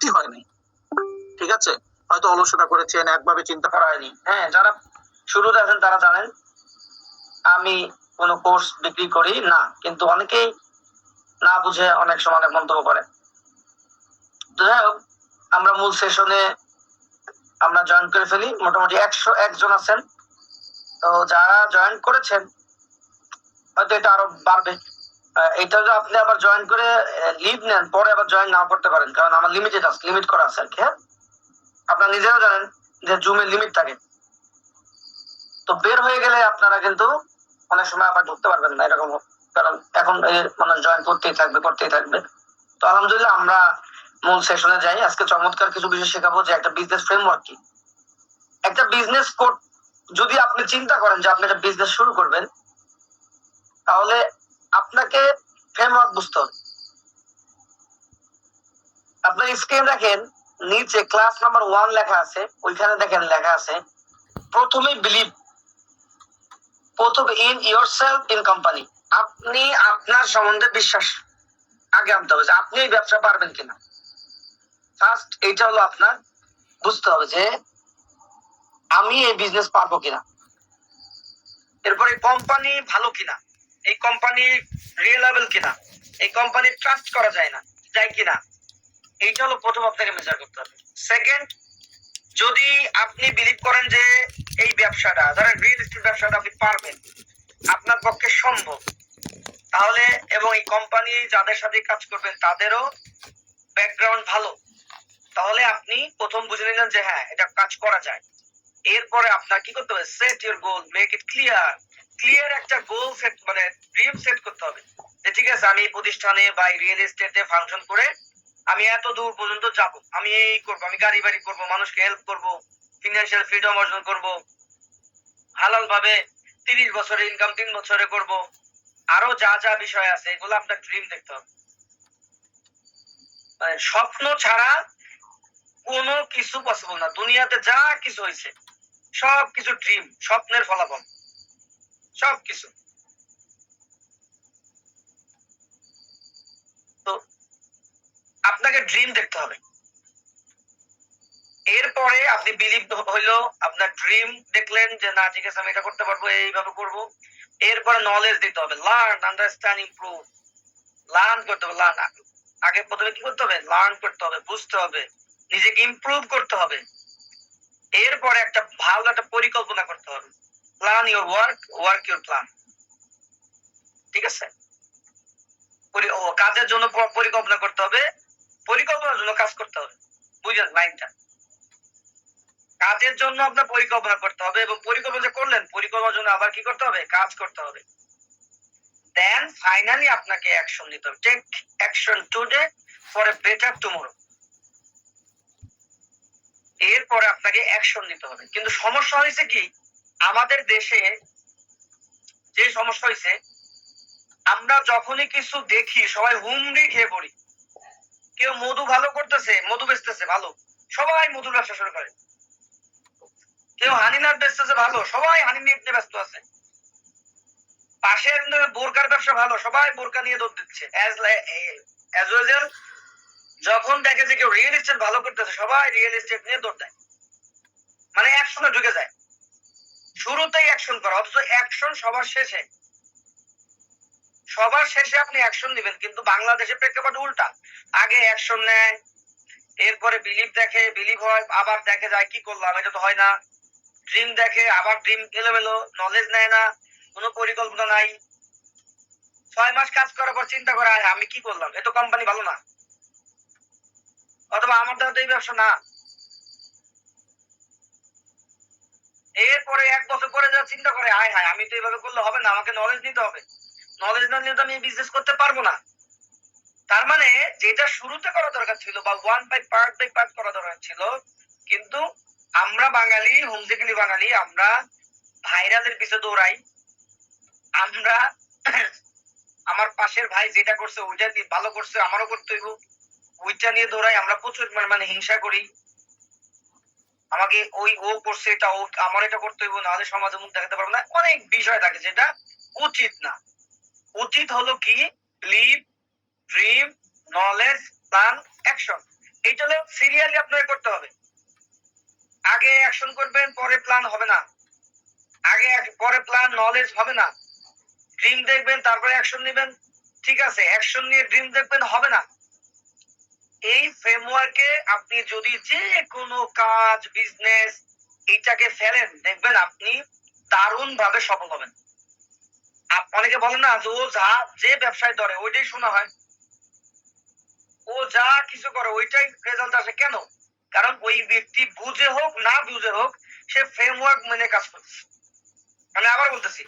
উন্নতি হয়নি। ঠিক আছে, হয়তো অলসতা করেছেন, একভাবে চিন্তা করা হয়নি। হ্যাঁ, যারা শুরুতে আছেন তারা জানেন আমি কোনো কোর্স বিক্রি করি না, কিন্তু অনেকেই না বুঝে অনেক সময় অনেক মন্তব্য করে। তো যাই হোক, আমরা মূল সেশনে আমরা জয়েন করে ফেলি। মোটামুটি 101 জন আছেন। তো যারা জয়েন করেছেন হয়তো এটা আরো বাড়বে। এটা যদি আপনি আবার জয়েন করে লিভ নেন, পরে আবার জয়েন নাও করতে পারেন, কারণ আমার লিমিটেড আছে, লিমিট করা আছে আর কি। হ্যাঁ, আপনারা নিজেরাও জানেন যে জুমের লিমিট থাকে। তো বের হয়ে গেলে আপনারা কিন্তু অনেক সময় আবার ঢুকতে পারবেন না, এরকম। কারণ এখন মানে জয়েন করতেই থাকবে। তো আলহামদুলিল্লাহ, আমরা মূল সেশনে যাই। আজকে চমৎকার কিছু বিষয় শেখাবো যে একটা বিজনেস ফ্রেমওয়ার্ক কি। একটা বিজনেস কোড যদি আপনি চিন্তা করেন যে আপনি একটা বিজনেস শুরু করবেন, তাহলে আপনাকে ফ্রেমওয়ার্ক বুঝতে হবে। আপনার স্ক্রিন দেখেন, নিচে ক্লাস নাম্বার 1 লেখা আছে, ওইখানে দেখেন লেখা আছে প্রথমে বিলিভ, প্রথমে ইন ইয়োরসেলফ ইন কোম্পানি। আপনি আপনার সম্বন্ধে বিশ্বাস আগে আনতে হবে যে আপনি এই ব্যবসা পারবেন কিনা। ফার্স্ট এইটা হলো আপনার বুঝতে হবে যে আমি এই বিজনেস পারবো কিনা। এরপরে কোম্পানি ভালো কিনা, এই কোম্পানি রিয়েলেবল কিনা, এই কোম্পানি ট্রাস্ট করা যায় কিনা, এইটা হলো প্রথম আপনাকে মেজার করতে হবে। সেকেন্ড, যদি আপনি বিলিভ করেন যে এই ব্যবসাটা, ধরেন রিয়েল এস্টেট ব্যবসাটা আপনি পারবেন, আপনার পক্ষে সম্ভব, তাহলে এবং এই কোম্পানি যাদের সাথে কাজ করবেন তাদেরও ব্যাকগ্রাউন্ড ভালো, তাহলে আপনি প্রথম বুঝে নিলেন যে হ্যাঁ, এটা কাজ করা যায়। এরপরে আপনার কি করতে হবে, set your goal, make it clear একটা গোল সেট, মানে ড্রিম সেট করতে হবে যে ঠিক আছে, আমি এই প্রতিষ্ঠানে বা রিয়েল এস্টেটে ফাংশন করে আমি এত দূর পর্যন্ত যাব, আমি এই করবো, আমি গাড়ি বাড়ি করবো, মানুষকে হেল্প করব, ফিনান্সিয়াল ফ্রিডম অর্জন করব, হালাল ভাবে 30 বছরের ইনকাম 3 বছরে করব, আরো যা যা বিষয় আছে এগুলো আপনার ড্রিম দেখতে হবে। মানে স্বপ্ন ছাড়া কোনো কিছু পসিবল না। দুনিয়াতে যা কিছু হয়েছে সবকিছু ড্রিম, স্বপ্নের ফলাফল, সবকিছু। তো আপনাকে ড্রিম দেখতে হবে। এরপরে আপনি বিলিভ হইলো, আপনার ড্রিম দেখলেন যে না ঠিক আছে, আমি এটা করতে পারবো, এইভাবে করব। এরপরে নলেজ দিতে হবে, লার্ন, আন্ডারস্ট্যান্ড, ইমপ্রুভ। লার্ন করতে হবে, আগে প্রথমে কি করতে হবে, লার্ন করতে হবে, বুঝতে হবে, নিজেকে ইমপ্রুভ করতে হবে। এরপরে একটা ভালো একটা পরিকল্পনা করতে হবে, plan your work your plan. ঠিক আছে, কাজের জন্য পরিকল্পনা করতে হবে, পরিকল্পনার জন্য কাজ করতে হবে। বুঝলেন লাইনটা? কাজের জন্য আপনার পরিকল্পনা করতে হবে, এবং পরিকল্পনা করলেন, পরিকল্পনার জন্য আবার কি করতে হবে, কাজ করতে হবে। দেন ফাইনালি আপনাকে অ্যাকশন নিতে হবে। Take action today for a better tomorrow. এরপরে আপনাকে অ্যাকশন নিতে হবে। কিন্তু সমস্যা হয়েছে কি, আমাদের দেশে যে সমস্যা হয়েছে, আমরা যখনই কিছু দেখি সবাই হুমড়ি খেয়ে পড়ি। কেউ মধু ভালো করতেছে, মধু বেচতেছে ভালো, সবাই মধুর ব্যবসা শুরু করে। কেউ হানিনাট বেচতেছে ভালো, সবাই হানি নিয়ে ব্যস্ত আছে। পাশের বোরকার ব্যবসা ভালো, সবাই বোরকা নিয়ে দৌড় দিচ্ছে। যখন দেখে যে কেউ রিয়েল এস্টেট ভালো করতেছে, সবাই রিয়েল এস্টেট নিয়ে দৌড় দেয়, মানে অ্যাকশনে ঢুকে যায়। শুরুতেই অ্যাকশন করা, অথচ অ্যাকশন সবার শেষে। সবার শেষে আপনি অ্যাকশন নেবেন, কিন্তু বাংলাদেশের প্রেক্ষাপট উল্টা। আগে অ্যাকশন নেয়, এরপরে বিলিভ দেখে, বিলিভ হয়, আবার দেখে যায় কি করলাম, এটা তো হয় না। ড্রিম দেখে, আবার ড্রিম এলোমেলো, নলেজ নেয় না, কোনো পরিকল্পনা নাই। 6 মাস কাজ করার পর চিন্তা করে আমি কি করলাম, এ তো কোম্পানি ভালো না, অথবা আমার দ্বারা তো এই ব্যবসা না। এরপরে 1 বছর পরে যা চিন্তা করে হায় আমি তো এইভাবে করলে হবে না, আমাকে নলেজ নিতে হবে, নলেজ না নিলে তো আমি বিজনেস করতে পারবো না। তার মানে যেটা শুরুতে করা দরকার ছিল, বা পার্ট বাই পার্ট করা দরকার ছিল, কিন্তু আমরা বাঙালি, হোমসেকেলি বাঙালি, আমরা ভাইরালের পিছনে দৌড়াই। আমরা আমার পাশের ভাই যেটা করছে ওইটা ভালো করছে, আমারও করতে হইব, ওইটা নিয়ে দৌড়াই। আমরা প্রচুর মানে হিংসা করি, আমাকে ও করছে এটা, ও আমার এটা করতে হইব, নাহলে সমাজে মুখ দেখাতে পারবো না। অনেক বিষয় থাকে যেটা উচিত না। উচিত হলো কি, live, dream, knowledge, plan, action. এইটা হলো সিরিয়ালি আপনাকে করতে হবে। আগে অ্যাকশন করবেন, পরে প্ল্যান হবে না। আগে পরে প্ল্যান নলেজ হবে না। ড্রিম দেখবেন তারপরে অ্যাকশন নেবেন, ঠিক আছে। অ্যাকশন নিয়ে ড্রিম দেখবেন, হবে না। এই ফ্রেমওয়ার্কে আপনি যদি যে কোনো কাজ, বিজনেস এইটাকে ফেলেন, দেখবেন আপনি দারুণ ভাবে সফল হবেন। অনেকে বলেন না যে ও যা যে ব্যবসায় ধরে ওইটাই শোনা হয়, ও যা কিছু করে ওইটাই রেজাল্ট আসে। কেন? কারণ ওই ব্যক্তি বুঝে হোক না বুঝে হোক সে ফ্রেমওয়ার্ক মেনে কাজ করছে। আমি আবার বলতেছি,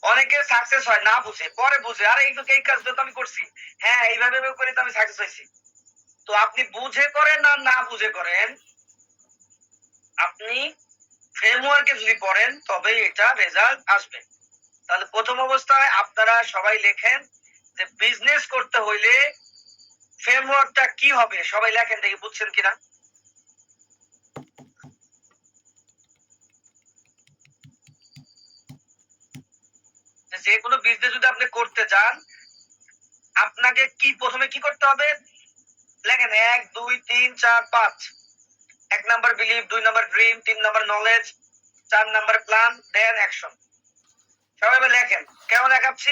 অনেকে সাকসেস হয় না বুঝে, পরে বুঝে আরে এই কাজটা তো আমি করছি, হ্যাঁ এইভাবে করে তো আমি সাকসেস হয়েছি। তো আপনি বুঝে করেন আর না বুঝে করেন, আপনি ফ্রেমওয়ার্কে যদি পড়েন তবে এটা রেজাল্ট আসবে। তাহলে প্রথম অবস্থায় আপনারা সবাই লেখেন যে বিজনেস করতে হইলে ফ্রেমওয়ার্কটা কি হবে, সবাই লেখেন দেখি বুঝছেন কিনা। যে কোনো বিজনেস যদি আপনি করতে চান, আপনাকে কি প্রথমে কি করতে হবে লেখেন 1 2 3 4 5। 1 number believe, 2 number dream, 3 number knowledge, 4 number plan, then action. সবাই লেখেন। কেন লেখাচ্ছি?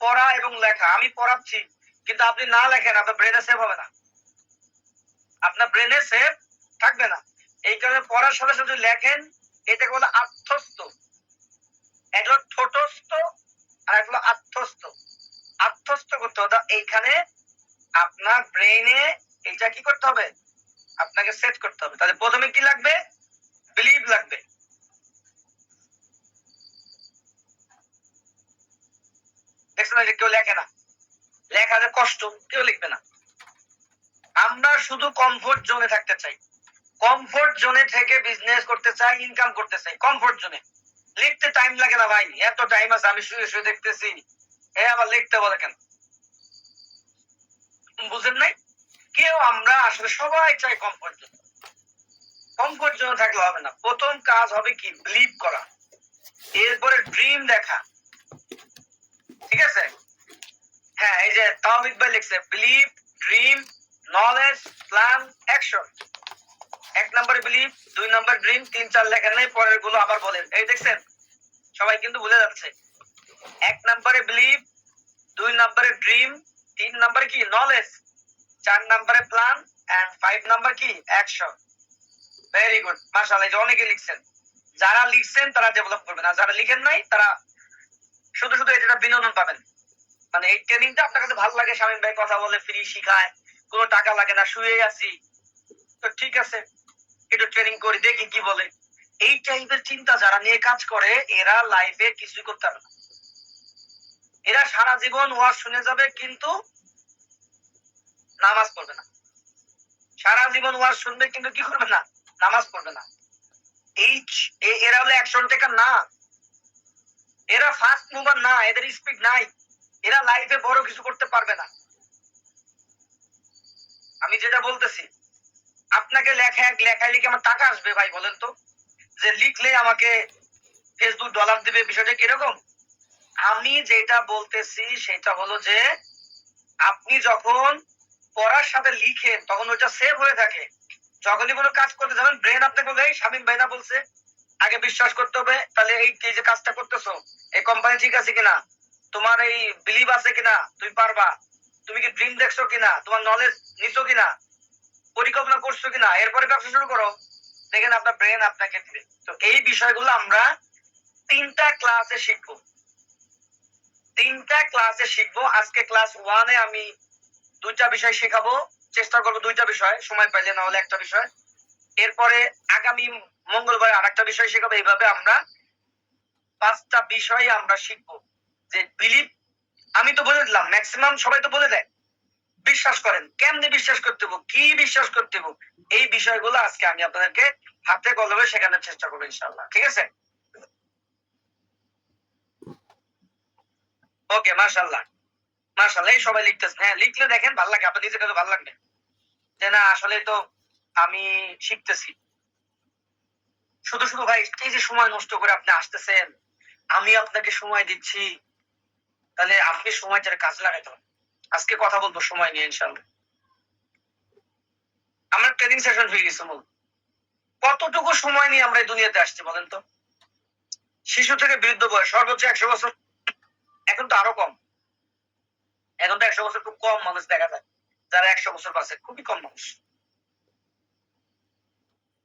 পড়া এবং লেখা। আমি পড়াচ্ছি কিন্তু আপনি না লেখেন আপনার ব্রেনে সেভ হবে না, আপনার ব্রেনে সেভ থাকবে না। এই কারণে পড়ার সাথে সাথে লেখেন। এটাকে বলে আত্মস্থ। এটা ঠোঁটস্থ আর একটা আত্মস্থ। আত্মস্থ করতে হবে এইখানে আপনার ব্রেনে এটা কি করতে হবে, আপনাকে সেট করতে হবে। তাহলে প্রথমে কি লাগবে? বিলিভ লাগবে। দেখছেন যে কেউ লেখে না, লেখাতে কষ্ট, কেউ লিখবে না। আমরা শুধু কমফোর্ট জোনে থাকতে চাই, কমফোর্ট জোনে থেকে বিজনেস করতে চাই, ইনকাম করতে চাই কমফোর্ট জোনে। লিখতে টাইম লাগে না ভাই, এত টাইম আছে, আমি শুয়ে শুয়ে দেখতেছি, এ আবার লিখতে বলে কেন? বুঝেন নাই? কেউ আমরা আসলে সবাই চাই কমফোর্ট জোন। কমফোর্ট জোনে থাকলে হবে না। প্রথম কাজ হবে কি? বিলিভ করা, এরপরে ড্রিম দেখা, ঠিক আছে। হ্যাঁ, এই যে তাওহিদ ভাই লিখছে believe, dream, knowledge, plan, action. 1 নম্বরে বিলিভ, 2 নম্বর ড্রিম, 3 4 লেখা নেই, পরের গুলো আবার বলেন। এই দেখছেন সবাই কিন্তু ভুলে যাচ্ছে। 1 নম্বরে বিলিভ, 2 নম্বরে ড্রিম, 3 নম্বরে কি নলেজ, 4 নম্বরে প্ল্যান এন্ড 5 নম্বর কি অ্যাকশন। ভেরি গুড, মাশাআল্লাহ। এই যে অনেকে লিখছেন, যারা লিখছেন তারা ডেভেলপ করবেন, আর যারা লিখেন নাই তারা শুধু শুধু এটা বিনোদন পাবেন। মানে এই ট্রেনিংটা আপনার কাছে ভালো লাগে, শামীম ভাই কথা বলে ফ্রি শিখায়, কোনো টাকা লাগে না, শুয়ে আছি, তো ঠিক আছে একটু ট্রেনিং করি দেখি কি বলে। এই টাইপের চিন্তা যারা নিয়ে কাজ করে এরা লাইফে কিছুই করতে পারবে না। এরা সারা জীবন ওয়াজ শুনে যাবে কিন্তু নামাজ পড়বে না। সারা জীবন ওয়াজ শুনবে কিন্তু কি করবে না? নামাজ পড়বে না। এই এরা হলো অ্যাকশন টেকার না, এরা ফাস্ট মুভার না, এদের স্পিড নাই, এরা লাইফে বড় কিছু করতে পারবে না। আমি যেটা বলতেছি, আপনাকে লেখায় লিখে আমার টাকা আসবে ভাই বলেন তো? যে লিখলে আমাকে ফেসবুক ডলার দিবে, বিষয়টা কিরকম? আমি যেটা বলতেছি সেটা হলো যে আপনি যখন পড়ার সাথে লিখেন তখন ওইটা সেভ হয়ে থাকে। যখনই কোনো কাজ করতে যাবেন ব্রেন আপনাকে বলবে শামীম ভাই না বলছে, আগে বিশ্বাস করতে হবে। তাহলে এই যে কাজটা করতেছো এই কোম্পানি ঠিক আছে কিনা, তোমার এই বিলিভ আছে কিনা, তুমি পারবা, তুমি কি ড্রিম দেখছো কিনা, তোমার নলেজ নিছো কিনা, পরিকল্পনা করছো কিনা, এরপরে ব্যবসা শুরু করো। দেখেন আপনার ব্রেন আপনাকে দিবে। তো এই বিষয়গুলো আমরা 3টা ক্লাসে শিখবো, 3টা ক্লাসে শিখবো। আজকে ক্লাস 1-এ আমি 2টা বিষয় শেখাবো, চেষ্টা করবো 2টা বিষয়, সময় পাইলে না হলে একটা বিষয়। এরপরে আগামী মঙ্গলবার আরেকটা বিষয় শেখাবো। এইভাবে আমরা 5টা বিষয় আমরা শিখবো। যে বিলিভ আমি তো বলে দিলাম, ম্যাক্সিমাম সবাই তো বলে দেয় বিশ্বাস করেন, কেমনে বিশ্বাস করতে হবে, কি বিশ্বাস করতে হবে, এই বিষয়গুলো আজকে আমি আপনাদেরকে হাতে কলমে শেখানোর চেষ্টা করবো ইনশাআল্লাহ, ঠিক আছে। ওকে, মাশাআল্লাহ মাশাআল্লাহ। এই সবাই লিখতেছেন, হ্যাঁ লিখলে দেখেন ভালো লাগে, আপনার নিজের কাছে ভালো লাগবে যে না আসলে তো আমি শিখতেছি। শুধু শুধু ভাই এই যে সময় নষ্ট করে আপনি আসতেছেন, আমি আপনাকে সময় দিচ্ছি, তাহলে আপনি সময়টার কাজে লাগাইতে হবে। আজকে কথা বলবো সময় নিয়ে ইনশাআল্লাহ। আমরা ট্রেনিং সেশন হয়ে গেছে। কতটুকু সময় নিয়ে আমরা এই দুনিয়াতে আসছি বলেন তো? শিশু থেকে বৃদ্ধ বয়স সর্বোচ্চ 100 বছর, এখন তো আরো কম। এখন তো 100 বছর খুব কম মানুষ দেখা যায়, যারা 100 বছর বাঁচে খুবই কম মানুষ।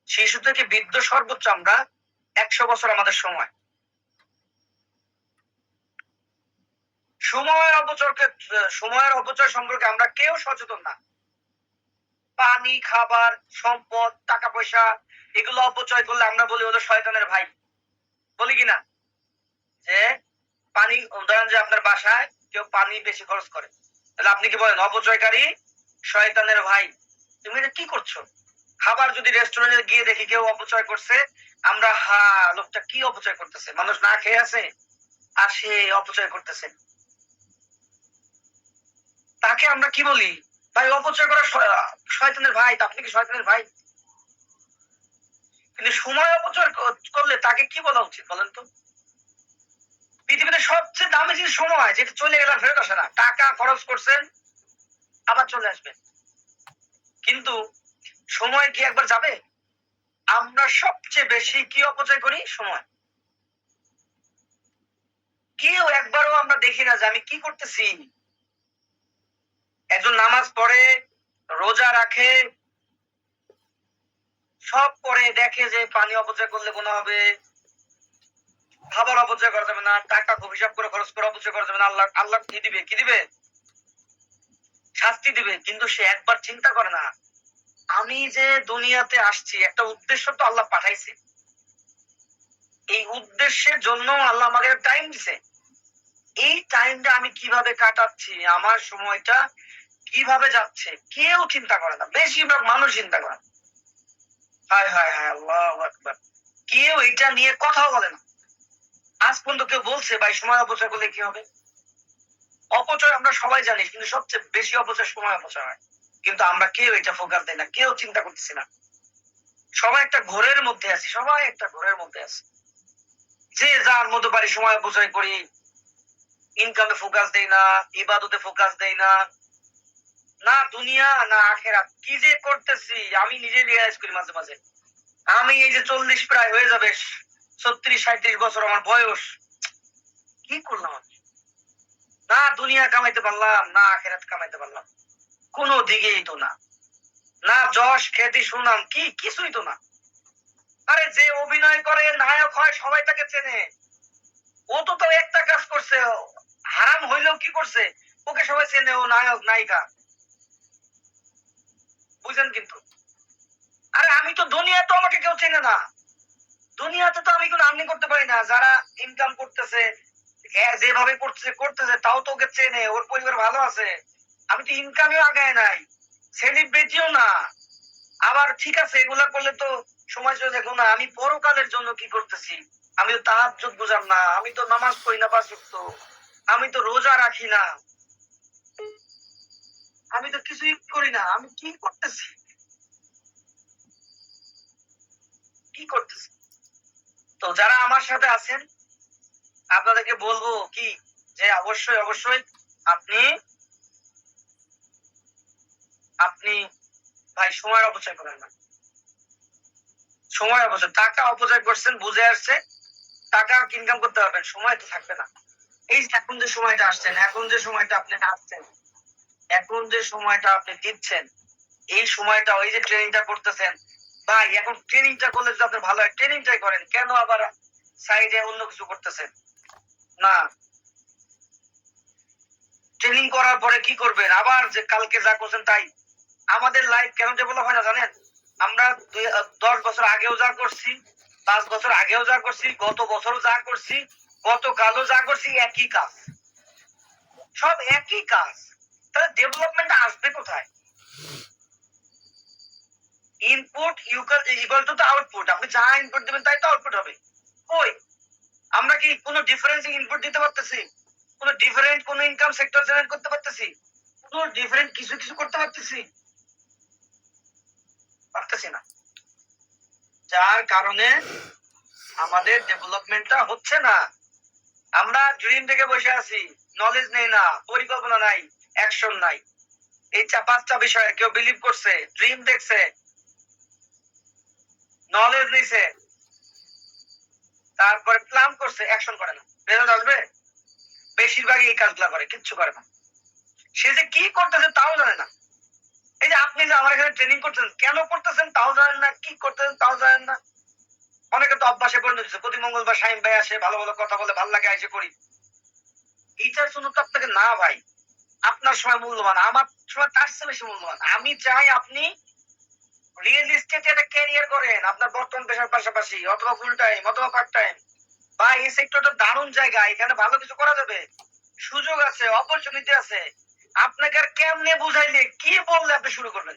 শিশু থেকে বৃদ্ধ সর্বোচ্চ আমরা 100 বছর আমাদের সময়। সময়ের অপচয় সম্পর্কে আমরা কেউ সচেতন না। পানি, খাবার, সম্পদ, টাকা পয়সা এগুলো অপচয় করলে আমরা বলি ওদের শয়তানের ভাই, বলি কিনা? যে পানি, ধরেন যে আপনার বাসায় কেউ পানি বেশি খরচ করে, তাহলে আপনি কি বলেন? অপচয়কারী, শয়তানের ভাই। তুমি এটা কি করছো? খাবার যদি রেস্টুরেন্টে গিয়ে দেখি কেউ অপচয় করছে, আমরা লোকটা কি অপচয় করতেছে, মানুষ না খেয়ে আছে আর সে অপচয় করতেছে, তাকে আমরা কি বলি? ভাই অপচয় করা শয়তানের ভাই। আপনি কি শয়তানের ভাই? কিন্তু সময় অপচয় করলে তাকে কি বলা উচিত বলেন তো? পৃথিবীতে সবচেয়ে দামি জিনিস সময়, যেটা চলে গেলে ফেরত আসে না। টাকা খরচ করছেন, আবার চলে আসবে, কিন্তু সময় কি একবার যাবে? আমরা সবচেয়ে বেশি কি অপচয় করি? সময়। কেউ একবারও আমরা দেখি না যে আমি কি করতেছি। একজন নামাজ পড়ে, রোজা রাখে, সব করে, দেখে যে পানি অপচয় করলে গুনাহ হবে, খাবার অপচয় করা যাবে না, টাকা খুব হিসাব করে খরচ করে অপচয় করা যাবে না। আল্লাহ আল্লাহ কি দিবে? কি দিবে? শাস্তি দিবে। কিন্তু সে একবার চিন্তা করে না, আমি যে দুনিয়াতে আসছি একটা উদ্দেশ্য তো আল্লাহ পাঠাইছে, এই উদ্দেশ্যের জন্য আল্লাহ আমাকে টাইম দিছে। এই টাইমটা আমি কিভাবে কাটাচ্ছি, আমার সময়টা কিভাবে যাচ্ছে, কেউ চিন্তা করে না। বেশিরভাগ মানুষ চিন্তা করে। হায় হায় হায়, আল্লাহু আকবার। কেউ এটা নিয়ে কথাও বলে না। আজ পর্যন্ত কেউ বলছে ভাই সময় অপচয় করলে কি হবে? অপচয় আমরা সবাই জানি, কিন্তু সবচেয়ে বেশি অপচয় সময় অপচয় হয়। কিন্তু আমরা কেউ এটা ফোকাস দেই না, কেউ চিন্তা করতেছি না। সবাই একটা ঘোরের মধ্যে আছি, সবাই একটা ঘোরের মধ্যে আছে। যে যার মতো পারি সময় অপচয় করি, ইনকামে ফোকাস দেই না, ইবাদতে ফোকাস দেই না, না দুনিয়া না আখেরাত। কি যে করতেছি আমি নিজে রিয়ালাইজ করি মাঝে মাঝে। আমি এই যে 40 প্রায় হয়ে যাবে, 36-37 বছর আমার বয়স, কি করলাম আমি? না দুনিয়া কামাইতে পারলাম, না আখেরাত কামাইতে পারলাম, কোনো দিকেই তো না। না যশ খ্যাতি সুনাম, কি কিছুই তো না। আরে যে অভিনয় করে নায়ক হয় সবাই তাকে চেনে, ও তো তাও একটা কাজ করছে, হারাম হইলেও কি করছে, ওকে সবাই চেনে, ও নায়ক নায়িকা, বুঝেন? কিন্তু আরে আমি তো দুনিয়া, তো আমাকে কেউ চেনে না। দুনিয়াতে তো আমি কোনো আর্নিং করতে পারি না। যারা ইনকাম করতেছে, যেভাবে করতেছে তাও তো ওকে চেনে, ওর পরিবার ভালো আছে। আমি তো ইনকামেও আগায় নাই, সেলিব্রিটিও না। আবার ঠিক আছে, এগুলা করলে তো সময় চলে যাবে না। আমি পরকালের জন্য কি করতেছি? আমি তো তাহাজ্জুদ বুঝাম না, আমি তো নামাজ পড়ি না 5 ওয়াক্ত, আমি তো রোজা রাখি না, আমি তো কিছুই করি না। আমি কি করতেছি? কি করতেছি? তো যারা আমার সাথে আছেন, আপনাদেরকে বলবো কি, যে অবশ্যই অবশ্যই আপনি আপনি ভাই সময় অপচয় করেন না। সময় অপচয়, টাকা অপচয় করছেন, বুঝে আসছে। টাকা ইনকাম করতে পারবেন, সময় তো থাকবে না। এই যে এখন যে সময়টা আসছেন, এখন যে সময়টা আপনি আসছেন, এখন যে সময়টা আপনি দিচ্ছেন, এই সময়টা, ওই যে ট্রেনিংটা করতেছেন, ভাই এখন ট্রেনিংটা করলে যদি আপনি ভালো হয় ট্রেনিংটাই করেন, কেন আবার সাইডে অন্য কিছু করতেছেন? না, ট্রেনিং করার পরে কি করবেন? আবার যে কালকে যা করছেন তাই। আমাদের লাইফ কেন ডেভেলপ হয় না জানেন? আমরা 10 বছর আগেও যা করছি, 5 বছর আগেও যা করছি, গত বছরও যা করছি, গতকালও যা করছি, একই কাজ, সব একই কাজ। তাহলে ডেভেলপমেন্ট আসবে কোথায়? Input equal to output. আপনি যা ইনপুট দিবেন তাই তো আউটপুট হবে। কই আমরা কি কোনো ডিফারেন্স ইনপুট দিতে পারতেছি? কোনো ডিফারেন্ট কোনো ইনকাম সেক্টর জেনারেট করতে পারতেছি? কোনো ডিফারেন্ট কিছু কিছু করতে পারতেছি? পারতেছি না। যার কারণে আমাদের ডেভেলপমেন্টটা হচ্ছে না। আমরা ড্রিম থেকে বসে আছি, নলেজ নেই না, পরিকল্পনা নাই, অ্যাকশন নাই। এই পাঁচটা বিষয়ে কেউ বিলিভ করছে, ড্রিম দেখছে, নলেজ নিছে, তারপরে প্ল্যান করছে, অ্যাকশন করে না, রেজাল্ট আসবে? বেশিরভাগই এই কাজগুলা করে, কিচ্ছু করে না। সে যে কি করতেছে তাও জানে না। এই যে আপনি যে আমার এখানে ট্রেনিং করতেছেন, কেন করতেছেন তাও জানেন না, কি করতেছেন তাও জানেন না। অনেকে তো অভ্যাসে পরিণত হচ্ছে, প্রতি মঙ্গলবার শাহিম ভাই আসে, ভালো ভালো কথা বলে, ভালো লাগে, এসে করি। এইটার জন্য তো আপনাকে না ভাই, আপনার সময় মূল্যবান, আমার সময় তার চেয়ে বেশি মূল্যবান। আমি চাই আপনি রিয়েল এস্টেটে একটা ক্যারিয়ার করেন, আপনার বর্তমান পেশার পাশাপাশি, অথবা ফুল টাইম অথবা পার্ট টাইম। বা এই সেক্টরটা দারুণ জায়গা, এখানে ভালো কিছু করা যাবে, সুযোগ আছে, অপরচুনিটি আছে। আপনাকে আর কেমনে বুঝাইলে, কি বললে আপনি শুরু করবেন?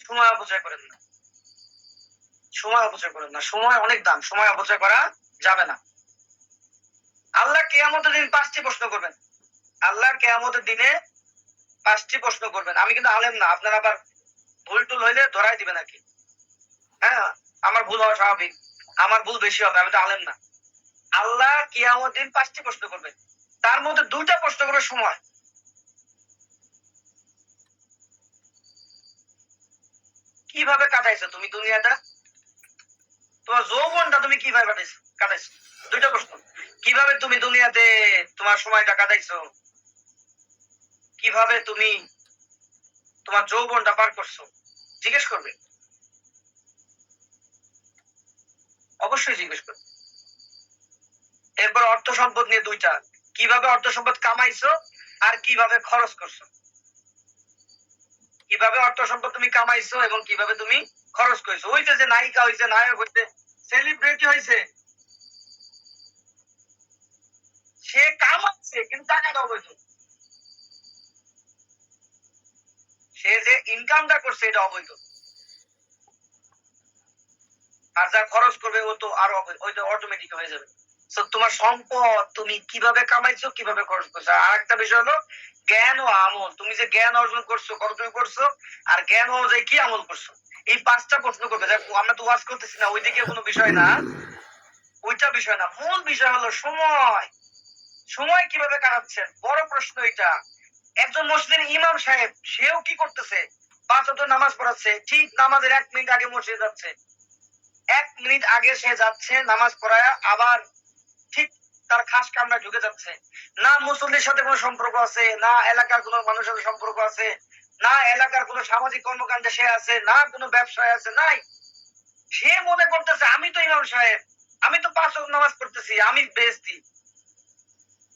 সময় অপচয় করেন না, সময় অপচয় করেন না, সময় অনেক দাম, সময় অপচয় করা যাবে না। আল্লাহ কিয়ামতের দিন 5টি প্রশ্ন করবেন, আল্লাহ কিয়ামতের দিনে 5টি প্রশ্ন করবেন। আমি কিন্তু আলেম না, আপনারা আবার ভুল টুল হইলে ধরাই দিবে নাকি? হ্যাঁ, আমার ভুল হওয়া স্বাভাবিক, আমার ভুল বেশি হবে, আমি তো আলেম না। আল্লাহ কিয়ামতের দিন 5টি প্রশ্ন করবেন, তার মধ্যে 2টা প্রশ্ন করবে সময়। কিভাবে কাটাইছো তুমি দুনিয়াটা, তোমার যৌবনটা তুমি কিভাবে কাটাইছো? 2টা প্রশ্ন। কিভাবে তুমি দুনিয়াতে তোমার সময়টা কাটাইছো, কিভাবে তুমি তোমার যৌবনটা পার করছো, জিজ্ঞেস করবে, অবশ্যই জিজ্ঞেস করবে। এরপর অর্থ সম্পদ নিয়ে 2টা, কিভাবে অর্থ সম্পদ কামাইছো আর কিভাবে খরচ করছো। কিভাবে অর্থ সম্পদ তুমি কামাইছো এবং কিভাবে তুমি খরচ করেছো। ওই যে নায়িকা হয়েছে, নায়ক হয়েছে, সেলিব্রিটি হয়েছে, সে কামাচ্ছে কিন্তু টাকাটা অবৈধ। সে যে ইনকামটা করছে এটা অবৈধ, আর যা খরচ করবে ও তো আরো ওইটা অটোমেটিক হয়ে যাবে। তো তোমার সম্পদ তুমি কিভাবে কামাইছো, কিভাবে খরচ করছো। আর একটা বিষয় হলো জ্ঞান ও আমল, তুমি যে জ্ঞান অর্জন করছো, কত তুমি করছো, আর জ্ঞান অনুযায়ী কি আমল করছো। এই 5টা প্রশ্ন করবে। আমরা তো ওয়াজ করতেছি না, ওইদিকে কোনো বিষয় না, ওইটা বিষয় না, মূল বিষয় হলো সময়। সময় কিভাবে কাটাচ্ছেন, বড় প্রশ্ন এটা। একজন মসজিদের ইমাম সাহেব, সেও কি করতেছে, 5 ওয়াক্ত নামাজ পড়াচ্ছে, ঠিক নামাজের 1 মিনিট আগে মসজিদে যাচ্ছে, 1 মিনিট আগে সে যাচ্ছে নামাজ পড়ায়, আবার ঠিক তার খাস কামরায় ঢুকে যাচ্ছে। না মুসল্লির সাথে কোনো সম্পর্ক আছে, না এলাকার কোনো মানুষের সাথে সম্পর্ক আছে, না এলাকার কোনো সামাজিক কর্মকাণ্ডে সে আছে, না কোনো ব্যবসায় আছে, নাই। সে মনে করতেছে আমি তো ইমাম সাহেব, আমি তো 5 ওয়াক্ত নামাজ পড়তেছি, আমি বেহেশতি।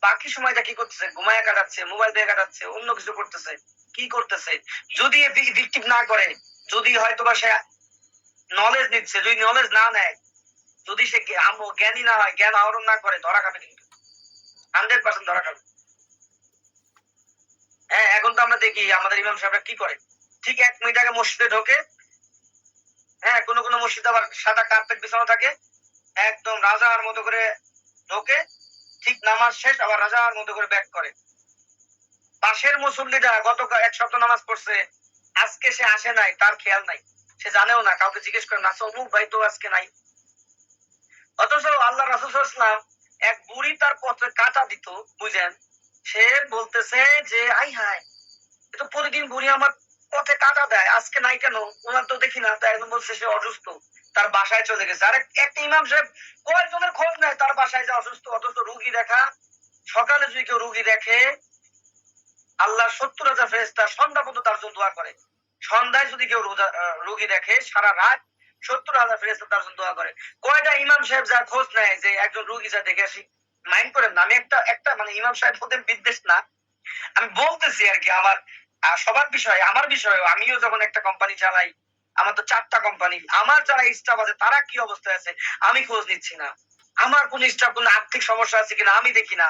বাকি সময়টা কি করতেছে, ঘুমায় কাটাচ্ছে, মোবাইল দিয়ে কাটাচ্ছে, অন্য কিছু করতেছে। কি করতেছে, যদি ভিক্টিম না করে, যদি হয়তো বা সে নলেজ নিচ্ছে, যদি নলেজ না নেয়, যদি সে জ্ঞানী না হয়, জ্ঞান আহরণ না করে, ধরা খাবে কিন্তু, 100% ধরা খাবে। হ্যাঁ, এখন তো আমরা দেখি আমাদের ইমাম সাহেবরা কি করে, ঠিক 1 মিনিট আগে মসজিদে ঢোকে। হ্যাঁ, কোনো কোনো মসজিদ আবার সাদা কার্পেট বিছানো থাকে, একদম রাজার মতো করে ঢোকে, ঠিক নামাজ শেষ আবার রাজার মতো করে ব্যাক করে। পাশের মুসল্লিরা গত 1 সপ্তাহ নামাজ পড়ছে, আজকে সে আসে নাই, তার খেয়াল নাই, সে জানেও না, কাউকে জিজ্ঞেস করে না, অমুক ভাই তো আজকে নাই। অথচ আল্লাহ রাসূল সাল্লাল্লাহু আলাইহি ওয়াসাল্লাম এক বুড়ি তার পথে কাঁটা দিত, বুঝেন, সে বলতেছে যে আই হায়, এ তো প্রতিদিন বুড়ি আমার পথে কাঁটা দেয়, আজকে নাই কেন, ওনার তো দেখি না। তাই একদম বলছে সে অসুস্থ, তার বাসায় চলে গেছে। আর একটা ইমাম সাহেব কয়েকজনের খোঁজ নেয় তার বাসায় যে অসুস্থ, অথচ রুগী দেখা, সকালে যদি কেউ রুগী দেখে, আল্লাহ 70,000 ফেরেশতা সন্ধ্যা পর্যন্ত তার জন্য দোয়া করে। সন্ধ্যায় যদি কেউ রোগী দেখে, সারা রাত 70,000 ফেরেশতা তার জন্য দোয়া করে। কয়টা ইমাম সাহেব যার খোঁজ নেয় যে একজন রোগী যা দেখে আসি। মাইন্ড করেন না, আমি একটা একটা মানে ইমাম সাহেব হতে বিদ্বেষ না, আমি বলতেছি আর কি, আমার সবার বিষয়, আমার বিষয়। আমিও যখন একটা কোম্পানি চালাই, আমার তো 4টা কোম্পানি, আমার যারা স্টাফ আছে তারা কি অবস্থায় আছে আমি খোঁজ নিচ্ছি না। আমার কোন স্টাফ কোন আর্থিক সমস্যা আছে কিনা আমি দেখি না।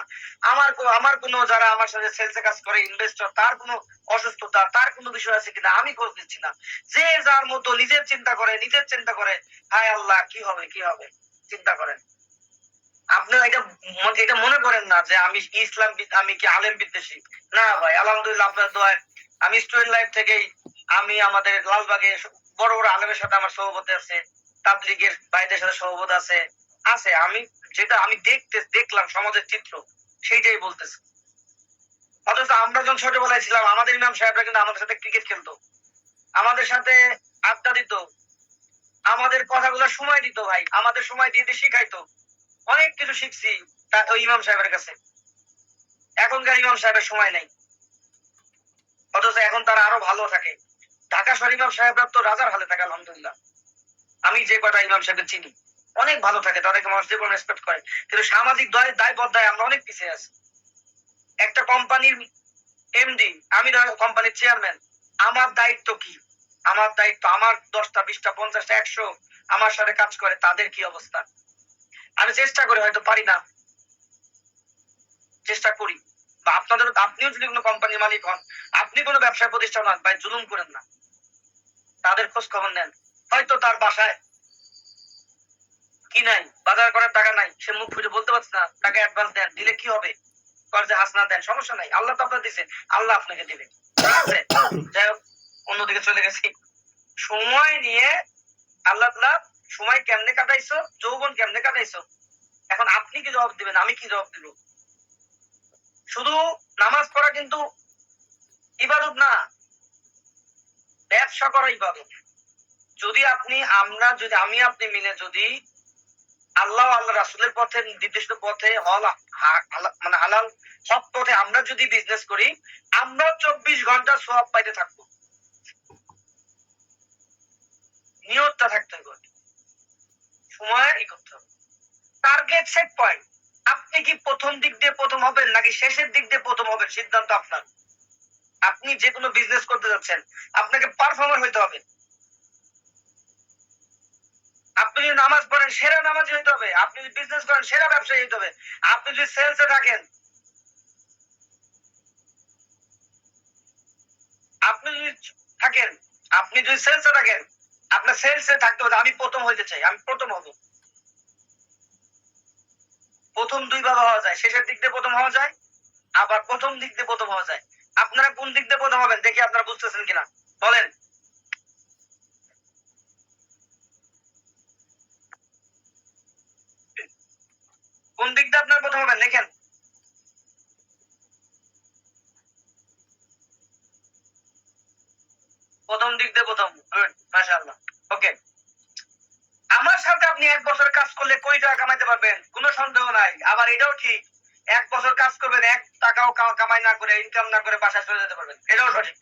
আমার কোন যারা আমার সাথে সেলসে কাজ করে, ইনভেস্টর, তার কোনো অসুস্থতা, তার কোনো বিষয় আছে কিনা আমি খোঁজ নিচ্ছি না। যে যার মতো নিজের চিন্তা করে, নিজের চিন্তা করে, হায় আল্লাহ কি হবে কি হবে, চিন্তা করেন। আপনি এটা মনে করেন না যে আমি ইসলাম, আমি কি আলেম বিদ্বেষী। না ভাই, আলহামদুলিল্লাহ আপনার দোয়ায় আমি স্টুডেন্ট লাইফ থেকেই আমি আমাদের লালবাগে বড় বড় আলেমের সাথে আমার সহবত আছে, তাবলিগের ভাইদের সাথে সহবত আছে আছে আমি যেটা আমি দেখলাম সমাজের চিত্র, সেইটাই বলতেছি। অথচ আমরা যখন ছোটবেলায় ছিলাম আমাদের ইমাম সাহেবরা কিন্তু আমাদের সাথে ক্রিকেট খেলতো, আমাদের সাথে আড্ডা দিত, আমাদের কথাগুলো সময় দিত ভাই, আমাদের সময় দিয়ে শিখাইতো। অনেক কিছু শিখছি ওই ইমাম সাহেবের কাছে। এখনকার ইমাম সাহেবের সময় নেই, অথচ এখন তারা আরো ভালো থাকে। ঢাকা শহর ইমাম সাহেবরা তো রাজার হালে থাকে আলহামদুলিল্লাহ। আমি যে কটা ইমাম সাহেবকে চিনি অনেক ভালো থাকে, তাদেরকে মানুষ যে কোনো রেসপেক্ট করে। কিন্তু সামাজিক দায়বদ্ধতায় আমরা অনেক পিছিয়ে আছি। একটা কোম্পানির এমডি, আমি কোম্পানির চেয়ারম্যান, আমার দায়িত্ব কি? আমার দায়িত্ব আমার 10টা 20টা 50টা 100 আমার সাথে কাজ করে, তাদের কি অবস্থা? আমি চেষ্টা করি, হয়তো পারি না, চেষ্টা করি। বা আপনাদের, আপনিও যদি কোনো কোম্পানির মালিক হন, আপনি কোনো ব্যবসা প্রতিষ্ঠান হন ভাই, জুলুম করেন না, তাদের খোঁজ খবর নেন। হয়তো তার বাসায় কি নাই, বাজার করার টাকা নাই, সে মুখ ফুটে বলতে পারছে না, টাকা অ্যাডভান্স দেন, দিলে কি হবে? কর্জে হাসনা দেন, সমস্যা নাই, আল্লাহ তো আপনার দিছে, আল্লাহ আপনাকে দিবে। ঠিক আছে, যাই হোক, অন্যদিকে চলে গেছি। সময় নিয়ে আল্লাহ তাআলা সময় কেমনে কাটাইছো, যৌবন কেমনে কাটাইছো, এখন আপনি কি জবাব দিবেন, আমি কি জবাব দিব? শুধু নামাজ পড়া কিন্তু ইবাদত না, ব্যবসা করা ইবাদত। যদি আমি আপনি মিলে যদি আল্লাহ আল্লাহ রাসূলের পথে, নির্দিষ্ট পথে, মানে হালাল সব পথে আমরা যদি বিজনেস করি, আমরা 24 ঘন্টা সওয়াব পাইতে থাকবো। নিয়তটা থাকতে হবে, সময় করতে হবে, টার্গেট সেট পয়েন্ট। আপনি কি প্রথম দিক দিয়ে প্রথম হবেন নাকি শেষের দিক দিয়ে প্রথম হবেন, সিদ্ধান্ত আপনার। আপনি যে কোনো বিজনেস করতে যাচ্ছেন, আপনাকে পারফর্মার হইতে হবে। আপনি যদি নামাজ পড়েন, সেরা নামাজি হইতে হবে। আপনি যদি বিজনেস করেন, সেরা ব্যবসায়ী হইতে হবে। আপনি যদি সেলসে থাকেন, আপনি যদি থাকেন আপনি যদি সেলসে থাকেন, আপনার সেলসে থাকতে হবে আমি প্রথম হইতে চাই, আমি প্রথম হব। প্রথম দুইভাবে হওয়া যায়, শেষের দিক দিয়ে প্রথম হওয়া যায়, আবার প্রথম দিক দিয়ে প্রথম হওয়া যায়। আপনারা কোন দিক দিয়ে প্রথম হবেন দেখি, আপনারা বুঝতেছেন কিনা বলেন। কোন দিক দিয়ে আপনারা প্রথম হবেন দেখেন। প্রথম দিক দিয়ে প্রথম, গুড, মাশাআল্লাহ। ওকে, আমার সাথে আপনি 1 বছর কাজ করলে কোটি টাকা কামাইতে পারবেন, কোনো সন্দেহ নাই। আবার এটাও ঠিক, 1 বছর কাজ করবেন, 1 টাকাও কামাই না করে, ইনকাম না করে বাসায় চলে যেতে পারবেন, এটাও সঠিক।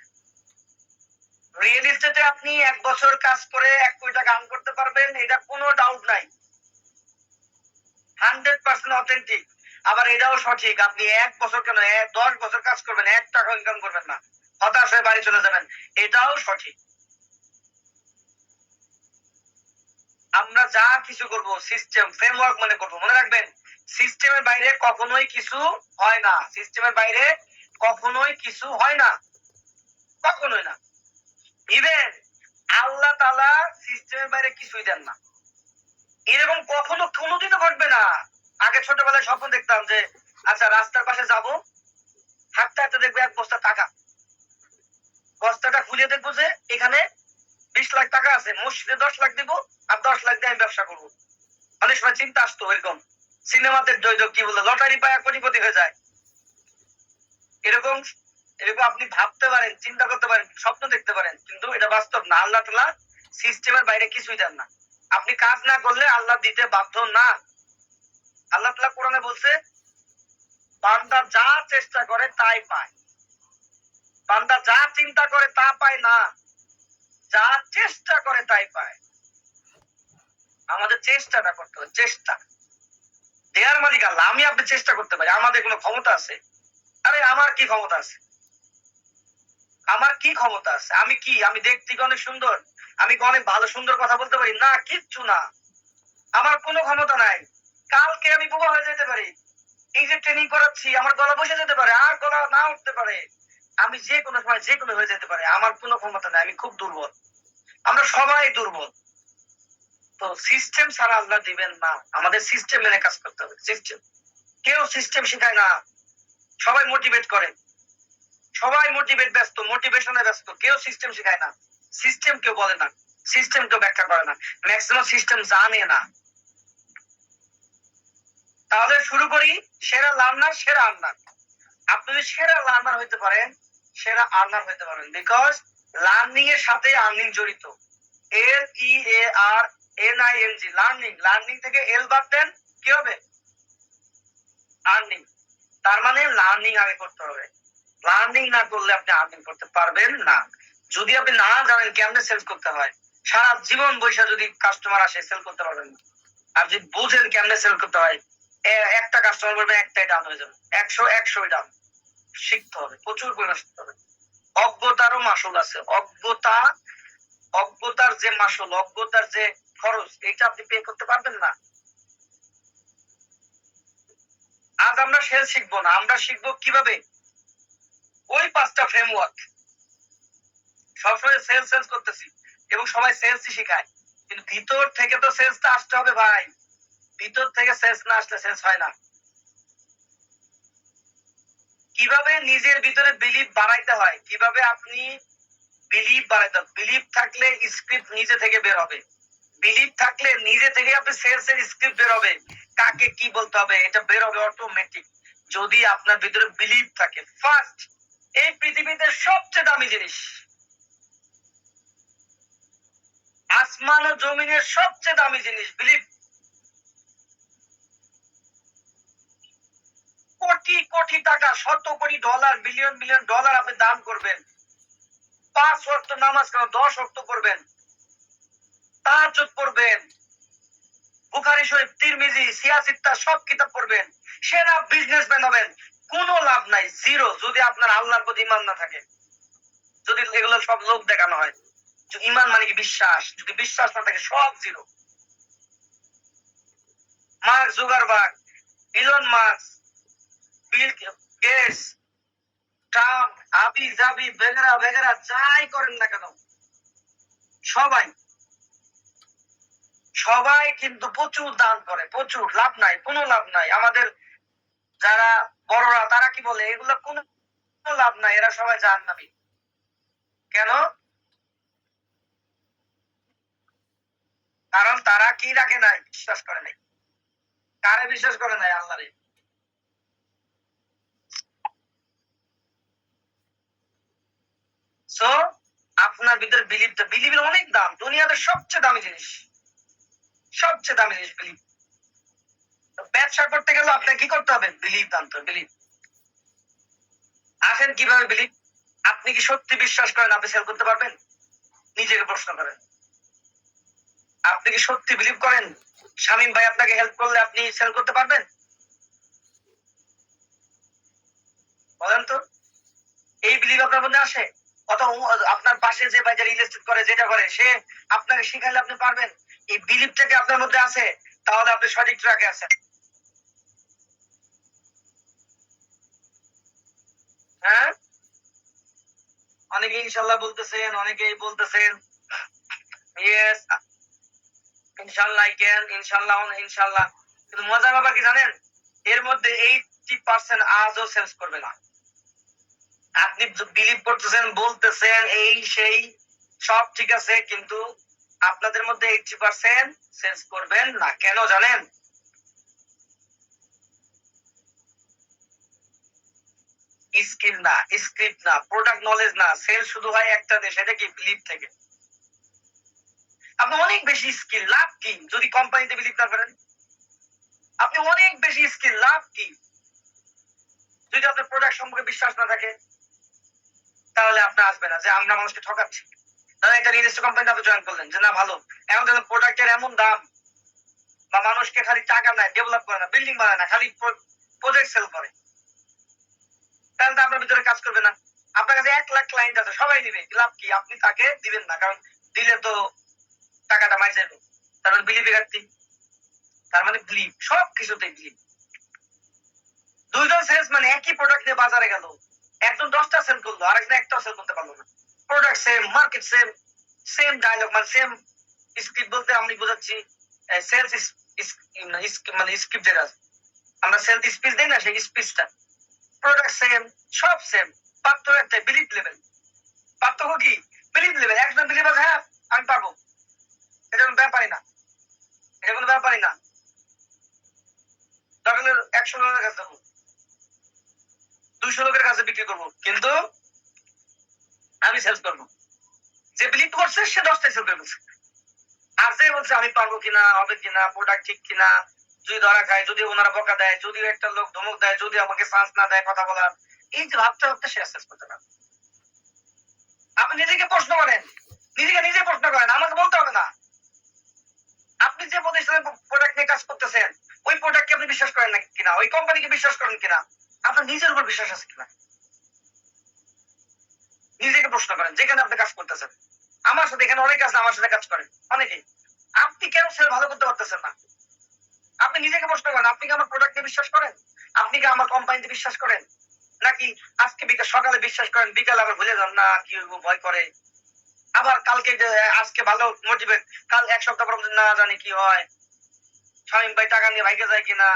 রিয়েল এস্টেটে আপনি 1 বছর কাজ করে 1 কোটি টাকা আর্ন করতে পারবেন, এটা কোনো ডাউট নাই, 100% অথেন্টিক। আবার এটাও সঠিক, আপনি 1 বছর কেন 10 বছর কাজ করবেন, 1 টাকা ইনকাম করবেন না, হতাশ হয়ে বাড়ি চলে যাবেন, এটাও সঠিক। আমরা যা কিছু করব সিস্টেম ফ্রেমওয়ার্ক মানে করব, মনে রাখবেন সিস্টেমের বাইরে কখনোই কিছু হয় না, সিস্টেমের বাইরে কখনোই কিছু হয় না, কখনোই না। ইভেন আল্লাহ তাআলা সিস্টেমের বাইরে কিছুই দেন না, এরকম কখনো কোনোদিনও ঘটবে না। আগে ছোটবেলায় স্বপ্ন দেখতাম যে আচ্ছা রাস্তার পাশে যাব, হাঁটতে হাঁটতে দেখবো 1 বস্তা টাকা, বস্তাটা খুলে দেখবো যে এখানে 20 লাখ টাকা আছে, মসজিদে 10 লাখ দিব, আর 10 লাখ দিয়ে আমি ব্যবসা করবো। অনেক সময় চিন্তা আসতো এরকম, সিনেমাতে কি বলতো, লটারি পায় কোটিপতি হয়ে যায়, এরকম এরকম আপনি ভাবতে পারেন, চিন্তা করতে পারেন, স্বপ্ন দেখতে পারেন, কিন্তু এটা বাস্তব না। আল্লাহ তাআলা সিস্টেমের বাইরে কিছুই দেন না। আপনি কাজ না করলে আল্লাহ দিতে বাধ্য না। আল্লাহ তাআলা কোরআনে বলছে, বান্দা যা চেষ্টা করে তাই পায়, বান্দা যা চিন্তা করে তা পায় না, যা চেষ্টা করে তাই পায়। আমাদের চেষ্টাটা করতে হবে, চেষ্টা। দেয়ার মালিক আল্লাহ, আমি আপনি চেষ্টা করতে পারি, আমাদের কোনো ক্ষমতা আছে? আরে আমার কি ক্ষমতা আছে, আমার কি ক্ষমতা আছে? আমি দেখতে কি অনেক সুন্দর, আমি কি অনেক ভালো সুন্দর কথা বলতে পারি? না, কিচ্ছু না, আমার কোনো ক্ষমতা নাই। কালকে আমি বোবা হয়ে যেতে পারি, এই যে ট্রেনিং করাচ্ছি আমার গলা বসে যেতে পারে, আর গলা না উঠতে পারে, আমি যে কোনো সময় যে কোনো হয়ে যেতে পারে, আমার কোনো ক্ষমতা নাই, আমি খুব দুর্বল। আমরা সবাই দুর্বল। তো সিস্টেম ছাড়া আল্লাহ দিবেন না, আমাদের সিস্টেম মেনে কাজ করতে হবে। সিস্টেম, কেউ সিস্টেম শেখায় না, সবাই মোটিভেট করে, সবাই ব্যস্ত, মোটিভেশনে ব্যস্ত, কেউ সিস্টেম শেখায় না, সিস্টেম কেউ বলে না, সিস্টেম কেউ ব্যাখ্যা করে না, ম্যাক্সিমাম সিস্টেম জানে না। তাহলে শুরু করি, সেরা লার্নার সেরা আর্নার। আপনি যদি সেরা লার্নার হইতে পারেন, সেরা আর্নার হইতে পারেন, বিকজ লার্নিং এর সাথে আর্নিং জড়িত। LEARNING, learning. লার্নিং থেকে এল বাদ দেন, কি হবে? আর্নিং। তার মানে লার্নিং আগে করতে হবে। লার্নিং না করলে আপনি আর্নিং করতে পারবেন না। যদি আপনি না জানেন কেমনে সেলস করতে হয়, সারা জীবন বৈশা যদি কাস্টমার আসে, সেল করতে পারবেন না। আর যদি বুঝেন কেমনে সেল করতে হয়, একটা কাস্টমার বলবে একটাই ডাউন হয়ে যাবে, 100 ডাউন। শিখতে হবে, প্রচুর পরিমাণ শিখতে হবে। অজ্ঞতারও মাসুল আছে। অজ্ঞতার যে মাসুল, অজ্ঞতার যে খরচ, এটা আপনি পে করতে পারবেন না। আজ আমরা সেলস শিখবো না, আমরা শিখবো কিভাবে ওই 5টা ফ্রেমওয়ার্ক। সবসময় সেলস সেলস করতেছি এবং সবাই সেলসই শেখায়, কিন্তু ভিতর থেকে তো সেলসটা আসতে হবে ভাই। ভিতর থেকে সেলস না আসলে সেলস হয় না। কিভাবে নিজের ভিতরে বিলিভ বাড়াইতে হয়, কিভাবে আপনি বিলিভ বাড়াইতে হবে। বিলিভ থাকলে স্ক্রিপ্ট নিজে থেকে বের হবে। বিলিভ থাকলে নিজে থেকে আপনি সেলস এর স্ক্রিপ্ট বের হবে, কাকে কি বলতে হবে এটা বের হবে অটোমেটিক, যদি আপনার ভিতরে বিলিভ থাকে। ফার্স্ট, এই পৃথিবীতে সবচেয়ে দামি জিনিস, আসমান ও জমিনের সবচেয়ে দামি জিনিস বিলিভ। কোটি কোটি টাকা, শত কোটি ডলার, বিলিয়ন বিলিয়ন ডলার আপনি দান করবেন, 5 ওয়াক্ত নামাজ কেন 10 ওয়াক্ত করবেন, তাহাজ্জুদ পড়বেন, বুখারী শরীফ, তিরমিজি, সিয়াসিত্তা সব কিতাব পড়বেন, সেরা বিজনেসম্যান হবেন, কোনো লাভ নাই, জিরো, যদি আপনার আল্লাহর প্রতি ঈমান না থাকে। যদি এগুলো সব লোক দেখানো হয়, ঈমান মানে কি বিশ্বাস, যদি বিশ্বাস না থাকে সব zero. Mark Zuckerberg, Elon Musk, Bill Gates, Trump, আবি জাবি বেগেরা বেগেরা যাই করেন না কেন, সবাই সবাই কিন্তু প্রচুর দান করে, প্রচুর, লাভ নাই, কোনো লাভ নাই। আমাদের যারা বড়রা তারা কি বলে, এগুলো কোনো লাভ নাই, এরা সবাই জাহান্নামী। কেন? কারণ তারা কি রাখে নাই, বিশ্বাস করে নাই। কারে বিশ্বাস করে নাই? আল্লাহরে। সো আপনার ভিতরে বিলিভটা, বিলিভের অনেক দাম, দুনিয়াতে সবচেয়ে দামি জিনিস, সবচেয়ে দামি জিনিস বিলিভ। ব্যবসা করতে গেলে আপনাকে কি করতে হবে? বিলিভ আনতে হবে, বিলিভ। আসেন কিভাবে বিলিভ। আপনি কি সত্যি বিশ্বাস করেন আপনি সেল করতে পারবেন? নিজেকে প্রশ্ন করেন, আপনি কি সত্যি বিলিভ করেন শামীম ভাই আপনাকে হেল্প করলে আপনি সেল করতে পারবেন? বলেন তো, এই বিলিভ আপনার মধ্যে আসে? অথবা আপনার পাশে যে ভাই রিয়েল এস্টেট করে, যেটা করে, সে আপনাকে শিখাইলে আপনি পারবেন? এই বিলিভটাকে আপনার মধ্যে আছে, তাহলে আপনি সঠিক ট্র্যাকে আছেন। হ্যাঁ, অনেকে ইনশাল্লাহ বলতেছেন, অনেকেই বলতেছেন ইয়েস ইনশাল্লাহ আই ক্যান, ইনশাল্লাহ ইনশাল্লাহ। কিন্তু মজার ব্যাপার কি জানেন, এর মধ্যে 80% আজও সেলস করবে না। আপনি বিলিভ করতেছেন, বলতেছেন এই সেই সব ঠিক আছে, কিন্তু আপনাদের মধ্যে 80% সেলস করবেন না। কেন জানেন? স্কিল না, স্ক্রিপ্ট না, প্রোডাক্ট নলেজ না, সেল শুধু হয় একটা দেশ, সেটা কি? বিলিভ থেকে। আপনি অনেক বেশি স্কিল, লাভ কি যদি কোম্পানিতে বিলিভ না করেন? আপনি অনেক বেশি স্কিল, লাভ কি যদি আপনার প্রোডাক্ট সম্পর্কে বিশ্বাস না থাকে? তাহলে আপনি আসবে না যে আমরা মানুষকে ঠকাচ্ছি। তাহলে একটা রিয়েল কোম্পানিতে আপনি জয়েন করলেন, যে না ভালো, এখন দেখেন প্রোডাক্টের এমন দাম, বা মানুষকে খালি টাকা নেয়, ডেভেলপ করে না, বিল্ডিং বানায় না, খালি প্রজেক্ট সেল করে, তাহলে তো আপনার ভিতরে কাজ করবে না। আপনার কাছে 1 লাখ ক্লায়েন্ট আছে, সবাই নিবে, লাভ কি? আপনি তাকে দিবেন না, কারণ দিলে তো টাকাটা মার যাবে। তার মানে বিলিভ ঘাটতি। তার মানে বিলিভ, সব কিছুতে বিলিভ। দুইজন সেলস মানে একই প্রোডাক্ট নিয়ে বাজারে গেল, একজন 10টা সেল করলো, আরেকজন একটাও সেল করতে পারলো না। Product same, market same, same dialogue, মানে সেম স্ক্রিপ্ট। বলতে আমি বোঝাচ্ছি সেলস মানে স্ক্রিপ্ট যেটা আমরা সেলস স্পিচ দেই না, সেই স্পিচটা। প্রোডাক্ট সেম, সব সেম, পার্থক্য একটাই, বিলিভ লেভেল। পার্থক্য কি? Believe level. একজন বিলিভ আছে, হ্যাঁ আমি পারবো, এটা কোনো ব্যাপারই না, এটা কোনো ব্যাপারই না। তখন 100 জনের কাছে যাবো, 200 কিন্তু আমি সেলস করবো। যে বিলিভ করছে সে 10টাই সেল করে বলছে, আর যে বলছে আমি পারবো কিনা, হবে কিনা, প্রোডাক্ট ঠিক কিনা, যদি ধরা খায়, যদি ওনারা বকা দেয়, যদি একটা লোক ধমক দেয়, যদি আমাকে চান্স না দেয় কথা বলার, এই যে ভাবতে ভাবতে সে সেলস করতে পারে। আপনি নিজেকে প্রশ্ন করেন, নিজেকে নিজে প্রশ্ন করেন, আমাকে বলতে হবে না। আপনি যে প্রতিষ্ঠানের প্রোডাক্ট নিয়ে কাজ করতেছেন, ওই প্রোডাক্টকে আপনি বিশ্বাস করেন না কিনা, ওই কোম্পানিকে বিশ্বাস করেন কিনা, আপনার নিজের উপর বিশ্বাস আছে কিনা, নিজেকে প্রশ্ন করেন। যেখানে আপনি কাজ করতেছেন, আমার সাথে এখানে অনেকে আছে, আমার সাথে কাজ করেন অনেকে, আপনি কেন সেল ভালো করতে পারতেছেন না? আপনি নিজেকে প্রশ্ন করেন, আপনি কি আমার প্রোডাক্টে বিশ্বাস করেন? আপনি কি আমার কোম্পানিতে বিশ্বাস করেন? নাকি আজকে বিকাল সকালে বিশ্বাস করেন, বিকাল আবার ভুলে যান না, কি ভয় করে, আবার কালকে আজকে ভালো মোটিভেট, কাল এক সপ্তাহ পর না জানি কি হয়, শামীম ভাই টাকা নিয়ে ভাইকে যায় কিনা,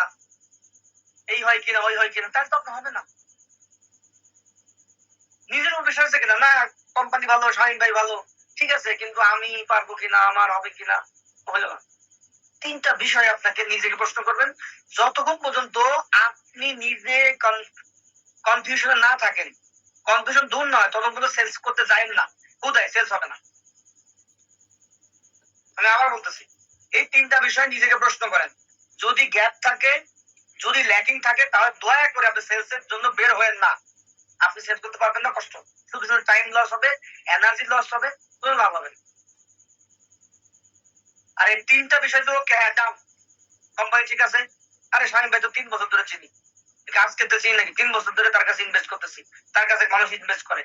এই হয় কিনা, ওই হয় কিনা, তাহলে তো আপনার হবে না। নিজের উপর বিশ্বাস আছে কিনা, না কোম্পানি ভালো, শামীম ভাই ভালো, ঠিক আছে, কিন্তু আমি পারবো কিনা, আমার হবে কিনা, হলো না। তিনটা বিষয় আপনাকে নিজেকে প্রশ্ন করবেন, যতক্ষণ পর্যন্ত আপনি নিজে কনফিউশনে না থাকেন, কনফিউশন দূর নয়, ততক্ষণ পর্যন্ত সেলস করতে যাবেন না, কোথায় সেলস হবে না। আমি আবার বলতেছি, এই তিনটা বিষয় নিজেকে প্রশ্ন করেন। যদি গ্যাপ থাকে, যদি ল্যাকিং থাকে, তাহলে দয়া করে আপনি সেলস এর জন্য বের হয়েন না। আপনি সেলস করতে পারবেন না, কষ্ট, শুধু শুধু টাইম লস হবে, এনার্জি লস হবে, কোনো লাভ হবে না। আর এই তিনটা বিষয় তো দাম, কোম্পানি ঠিক আছে, আরে শাহিন ভাই তো 3 বছর ধরে চিনি, আজকে তো চিনি নাকি, 3 বছর ধরে তার কাছে ইনভেস্ট করতেছি, তার কাছে মানুষ ইনভেস্ট করে,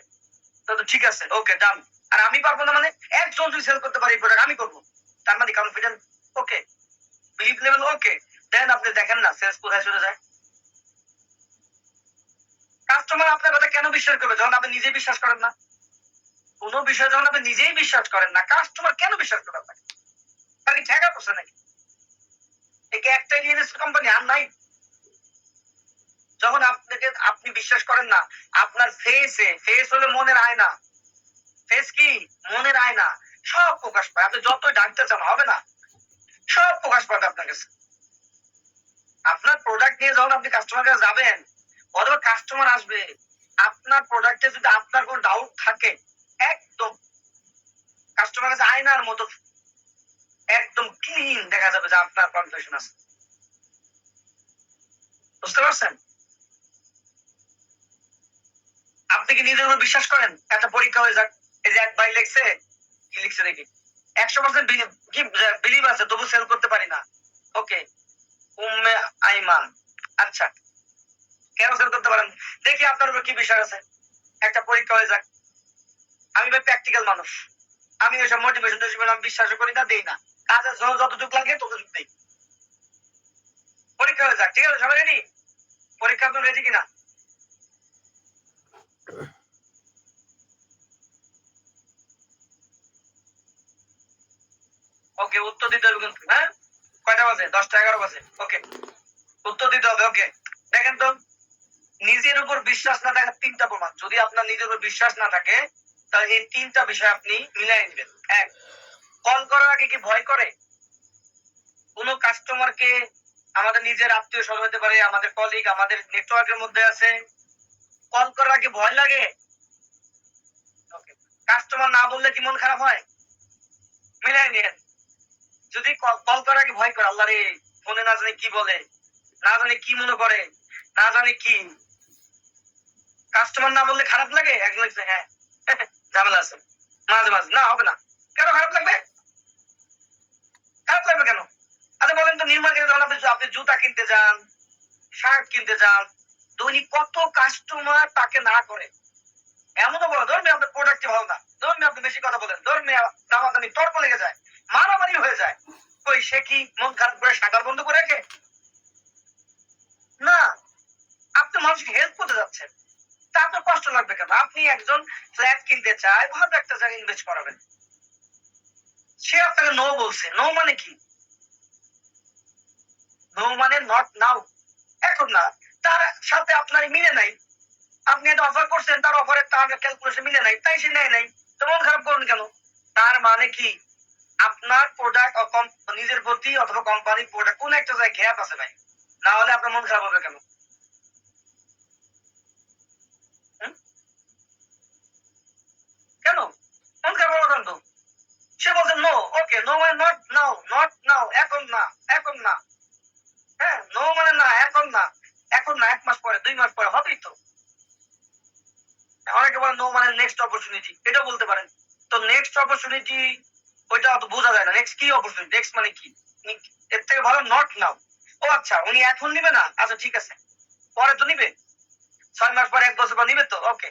তো ঠিক আছে, ওকে ডান। আর আমি পারবো না মানে, একজন যদি সেল করতে পারি প্রোডাক্ট আমি করবো, তার মানে কনফিডেন্ট ওকে, বিলিভ লেভেল ওকে, দেন আপনি দেখেন না সেলস কোথায় চলে যায়। কাস্টমার আপনার কথা কেন বিশ্বাস করবে যখন আপনি নিজেই বিশ্বাস করেন না? কোনো বিষয় যখন আপনি নিজেই বিশ্বাস করেন না, কাস্টমার কেন বিশ্বাস করবে আপনাকে? তাকে ঠেকা পড়ছে নাকি? একে একটা রিয়েল কোম্পানি আর নাই। যখন আপনাকে আপনি বিশ্বাস করেন না, আপনার ফেস হলো মনের আয়না, ফেস কি মনের আয়না, সব প্রকাশ পায়, আপনি যতই ডাকতে চান হবে না, সব প্রকাশ পাবে আপনার কাছে। আপনার প্রোডাক্ট নিয়ে যখন আপনি কাস্টমার কাছে যাবেন, অথবা কাস্টমার আসবে, আপনার প্রোডাক্টে যদি আপনার কোনো ডাউট থাকে, একদম কাস্টমার কাছে আয়নার মতো একদম ক্লিন দেখা যাবে যে আপনার কনফিউশন আছে। বুঝতে পারছেন? আপনি কি নিজের উপর বিশ্বাস করেন? একটা পরীক্ষা হয়ে যাক, এই যে এক ভাই লিখছে, কি লিখছে দেখি, 100% বিলিভ আছে, তবু সেল করতে পারি না। ওকে, উম্মে আইমান, আচ্ছা কেন সেল করতে পারেন? দেখি আপনার উপর কি বিশ্বাস আছে। একটা পরীক্ষা হয়ে যাক, আমি ভাই প্র্যাকটিক্যাল মানুষ, আমি ওইসব মোটিভেশন আমি বিশ্বাস করি না, দেই না, কাজের জন্য যতটুকু লাগে ততটুকু দেই। পরীক্ষা হয়ে যাক, ঠিক আছে, সবাই রেডি? পরীক্ষা আপনার রেডি কিনা? ওকে, উত্তর দিতে হবে কিন্তু, হ্যাঁ কয়টা বাজে? 10টা 11 বাজে। ওকে, উত্তর দিতে হবে। ওকে, দেখেন তো, নিজের উপর বিশ্বাস না থাকার 3টা প্রমাণ। যদি আপনার নিজের উপর বিশ্বাস না থাকে, তাহলে এই 3টা বিষয় আপনি মিলাই নেবেন। এক, কল করার আগে কি ভয় করে? কোন কাস্টমারকে, আমাদের নিজের আত্মীয় স্বজন হতে পারে, আমাদের কলিগ, আমাদের নেটওয়ার্কের মধ্যে আছে, কল করার আগে ভয় লাগে? কাস্টমার না বললে কি মন খারাপ হয়? মিলাই নিন। যদি কল করার আগে ভয় করে, আল্লাহ রে ফোনে না জানি কি বলে, না জানি কি মনে করে, না জানি কি, কাস্টমার না বললে খারাপ লাগে? একজন লিখছে হ্যাঁ ঝামেলা আছে, মাঝে মাঝে না হবে না, কেন খারাপ লাগবে? খারাপ লাগবে কেন? আচ্ছা বলেন তো, নিউ মার্কেটে যখন আপনি জুতা কিনতে যান, শার্ট কিনতে যান, দৈনিক কত কাস্টমার তাকে না করে? এমনও বলো ধর্মে আপনার প্রোডাক্টই ভালো না, ধর্মে আপনি বেশি কথা বলেন, ধর্মে দামাদামি তর্ক লেগে যায়, মারামারি হয়ে যায়, ওই সে কি মন খারাপ করে শাখার বন্ধ করে রাখে? না, আপনি মানুষকে হেল্প করতে যাচ্ছেন, তা আপনার কষ্ট লাগবে কেন? আপনি একজন ফ্ল্যাট কিনতে চায়, ভালো একটা জায়গায় ইনভেস্ট করাবেন, সে আপনাকে নো বলছে, নো মানে কি? নো মানে নট নাও, এখন না, তার সাথে আপনার মিলে নাই, আপনি একটা অফার করছেন, তার অফারের তার ক্যালকুলেশন মিলে নাই, তাই সে নেয় নাই, তো মন খারাপ করুন কেন? তার মানে কি আপনার প্রোডাক্ট নিজের প্রতি অথবা কোম্পানির প্রোডাক্ট কোন একটা জায়গায় গ্যাপ আছে ভাই, না হলে আপনার মন খারাপ হবে কেন? কেন? মন খারাপ হওয়ার কারণ তো। সে বলছে নো, ওকে, নো মানে নট নাও, নট নাও, এখন না, এখন না। হ্যাঁ, নো মানে না, এখন না, এখন না, 1 মাস পরে, 2 মাস পরে হবেই তো। অনেকে বলে নো মানে নেক্সট অপরচুনিটি, এটা বলতে পারেন। তো নেক্সট অপরচুনিটি ওইটা অত বোঝা যায় না। নেক্সট কি অপরচুনিটি, নেক্সট মানে কি? এর থেকে ভালো নট নাও। ও আচ্ছা, উনি এখন নিবে না, আচ্ছা ঠিক আছে, পরে তো নিবে, 6 মাস পরে, 1 বছর পর নিবে তো, ওকে।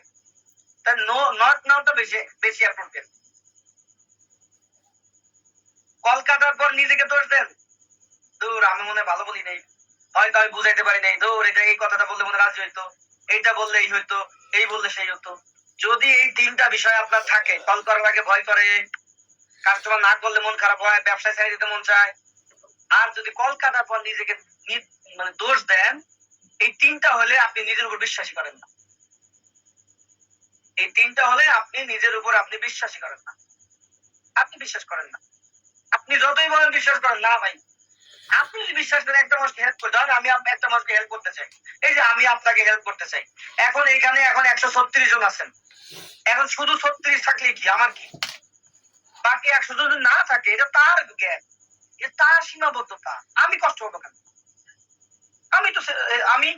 তাই নো, নট নাওটা বেশি বেশি অ্যাপ্রোপ্রিয়েট। কলকাতার পর নিজেকে দোষ দেন, দূর আমি মনে ভালো বলি নাই, হয়তো আমি বুঝাইতে পারি নাই, দূর এটা এই কথাটা বললে মনে রাজি হইতো, এইটা বললে এই হইতো, এই বললে সেই হতো। যদি এই 3টা বিষয় আপনার থাকে, কল করার আগে ভয় করে, কাস্টমার না করলে মন খারাপ হয়, ব্যবসায় ছেড়ে দিতে মন চায়, আর যদি কল কাটার পর নিজেকে মানে দোষ দেন, এই 3টা হলে আপনি নিজের উপর বিশ্বাসী করেন না। এই 3টা হলে আপনি নিজের উপর আপনি বিশ্বাসী করেন না, আপনি বিশ্বাস করেন না। আপনি যতই বলেন বিশ্বাস করেন না ভাই, আপনি যদি বিশ্বাস করেন একটা মানুষকে হেল্প করতে হয়, আমি একটা মানুষকে হেল্প করতে চাই, এই যে আমি আপনাকে হেল্প করতে চাই, এখন এখানে এখন 136 জন আছেন, এখন শুধু 36 থাকলে কি আমার কি, বাকি 100 জন যদি না থাকে, এটা তার জ্ঞান, এটা তার সীমাবদ্ধতা, আমি কষ্ট করবো কেন? আমি তো আমি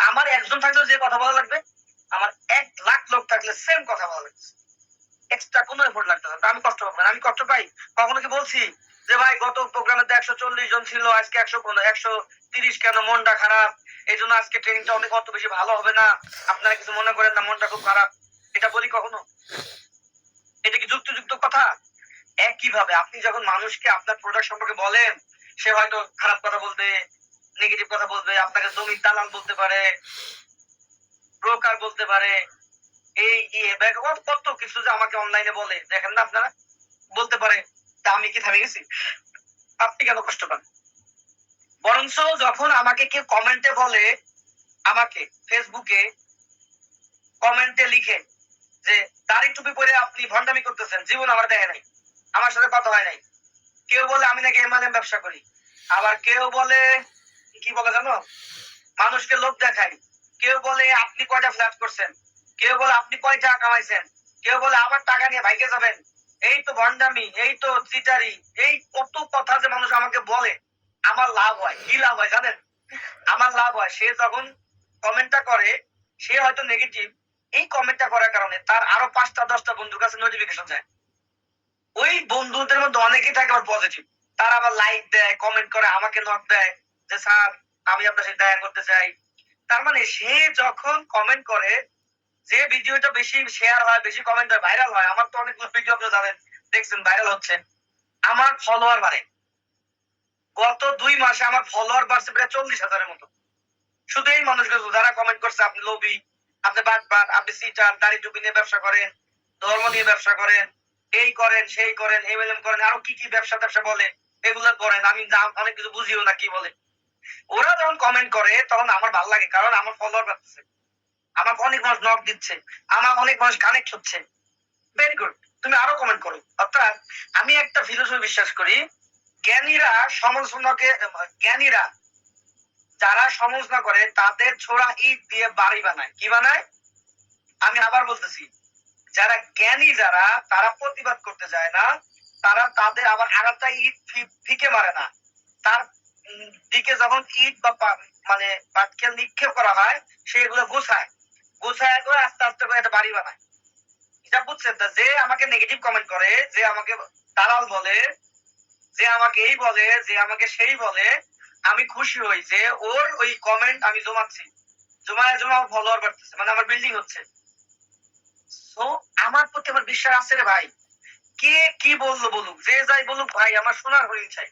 আমার একজন থাকলেও যে কথা বলা লাগবে, আমার 1 লাখ লোক থাকলে সেম কথা বলা লাগবে, এক্সট্রা কোনো এফোর্ট লাগতে হবে, আমি কষ্ট পাবো না। আমি কষ্ট পাই? কখনো কি বলছি যে ভাই গত প্রোগ্রামে তো 140 জন ছিল, আজকে 130 কেন, মনটা খারাপ, এই জন্য আজকে ট্রেনিংটা অনেক অত বেশি ভালো হবে না, আপনারা কিছু মনে করেন না, মনটা খুব খারাপ, এটা বলি কখনো? এটা কি যুক্তিযুক্ত কথা? একইভাবে আপনি যখন মানুষকে আপনার প্রোডাক্ট সম্পর্কে বলেন, সে হয়তো খারাপ কথা বলবে, নেগেটিভ কথা বলবে, আপনাকে জমির দালাল বলতে পারে, ব্রোকার বলতে পারে, এই কত কিছু যে আমাকে অনলাইনে বলে, দেখেন না আপনারা, বলতে পারে। তা আমি কি থামে গেছি? আপনি কেন কষ্ট পান? বরঞ্চ যখন আমাকে কেউ কমেন্টে বলে, আমাকে ফেসবুকে কমেন্টে লিখে যে দাড়ি টুপি পরে আপনি ভণ্ডামি করতেছেন, জীবন আমার দেখে নাই, আমার সাথে কথা হয় নাই, কেউ বলে আমি নাকি এমএলএম ব্যবসা করি, আবার কেউ বলে কি বলে জানো, মানুষকে লোভ দেখাই, কেউ বলে আপনি কয়টা ফ্ল্যাট করছেন, কেউ বলে আপনি কয় টাকা কামাইছেন, কেউ বলে আবার টাকা নিয়ে ভাইকে যাবেন, এই তো ভণ্ডামি, এই তো চিটারি, এই কত কথা যে মানুষ আমাকে বলে। আমার লাভ হয়, কি লাভ হয় জানেন? আমার লাভ হয়, সে যখন কমেন্টটা করে, সে হয়তো নেগেটিভ, এই কমেন্টটা করার কারণে তার আরো 5টা 10টা বন্ধুর কাছে নোটিফিকেশন যায়, ওই বন্ধুদের মধ্যে অনেকেই থাকে আবার পজিটিভ, তারা আবার লাইক দেয়, কমেন্ট করে, আমাকে নক দেয় যে স্যার আমি আপনার সাথে দেখা করতে চাই। তার মানে সে যখন কমেন্ট করে, যে ভিডিওটা বেশি শেয়ার হয়, বেশি কমেন্ট হয়, ভাইরাল হয়, আমার তো অনেকগুলো ভিডিও আপনারা জানেন, দেখছেন ভাইরাল হচ্ছে, আমার ফলোয়ার বাড়ে। গত 2 মাসে আমার ফলোয়ার বাড়ছে প্রায় 40,000-এর মতো, শুধু এই মানুষগুলো যারা কমেন্ট করছে আপনি লোভী, আপনি বাটপার, আপনি সিটার, দাড়ি টুপি নিয়ে ব্যবসা করেন, ধর্ম নিয়ে ব্যবসা করেন, এই করেন সেই করেন, এমএলএম করেন, আরো কি কি ব্যবসা ট্যাবসা বলে, এগুলো করেন, আমি অনেক কিছু বুঝিও না কি বলে। ওরা যখন কমেন্ট করে তখন আমার ভালো লাগে, কারণ আমার ফলোয়ার বাড়তেছে, আমাকে অনেক মানুষ নক দিচ্ছে, আমার অনেক মানুষ কানেক্ট হচ্ছে, ভেরি গুড, তুমি আরো কমেন্ট করো। অর্থাৎ আমি একটা ফিলোসফি বিশ্বাস করি, জ্ঞানীরা সমালোচনাকে, জ্ঞানীরা যারা সমালোচনা করে তাদের ছোড়া ইট দিয়ে বাড়ি বানায়, কি বানায়? আমি আবার বলতেছি, যারা জ্ঞানী, যারা তারা প্রতিবাদ করতে যায় না, তারা তাদের আবার আরেকটা ইট ফিকে মারে না, তার দিকে যখন ইট বা মানে পাটকেল নিক্ষেপ করা হয়, সেগুলো গোছায় গোছায় করে আস্তে আস্তে করে একটা বাড়ি বানায়। এটা বুঝছেন? যে আমাকে নেগেটিভ কমেন্ট করে, যে আমাকে দালাল বলে, যে আমাকে এই বলে, যে আমাকে সেই বলে, আমি খুশি হই যে ওর ওই কমেন্ট আমি জমাচ্ছি, জমা ফলোয়ার বাড়তেছে, মানে আমার বিল্ডিং হচ্ছে। তো আমার প্রতি আমার বিশ্বাস আছে রে ভাই, কে কি বললো বলুক, যে যাই বলুক ভাই, আমার শোনার হরিণ চাই।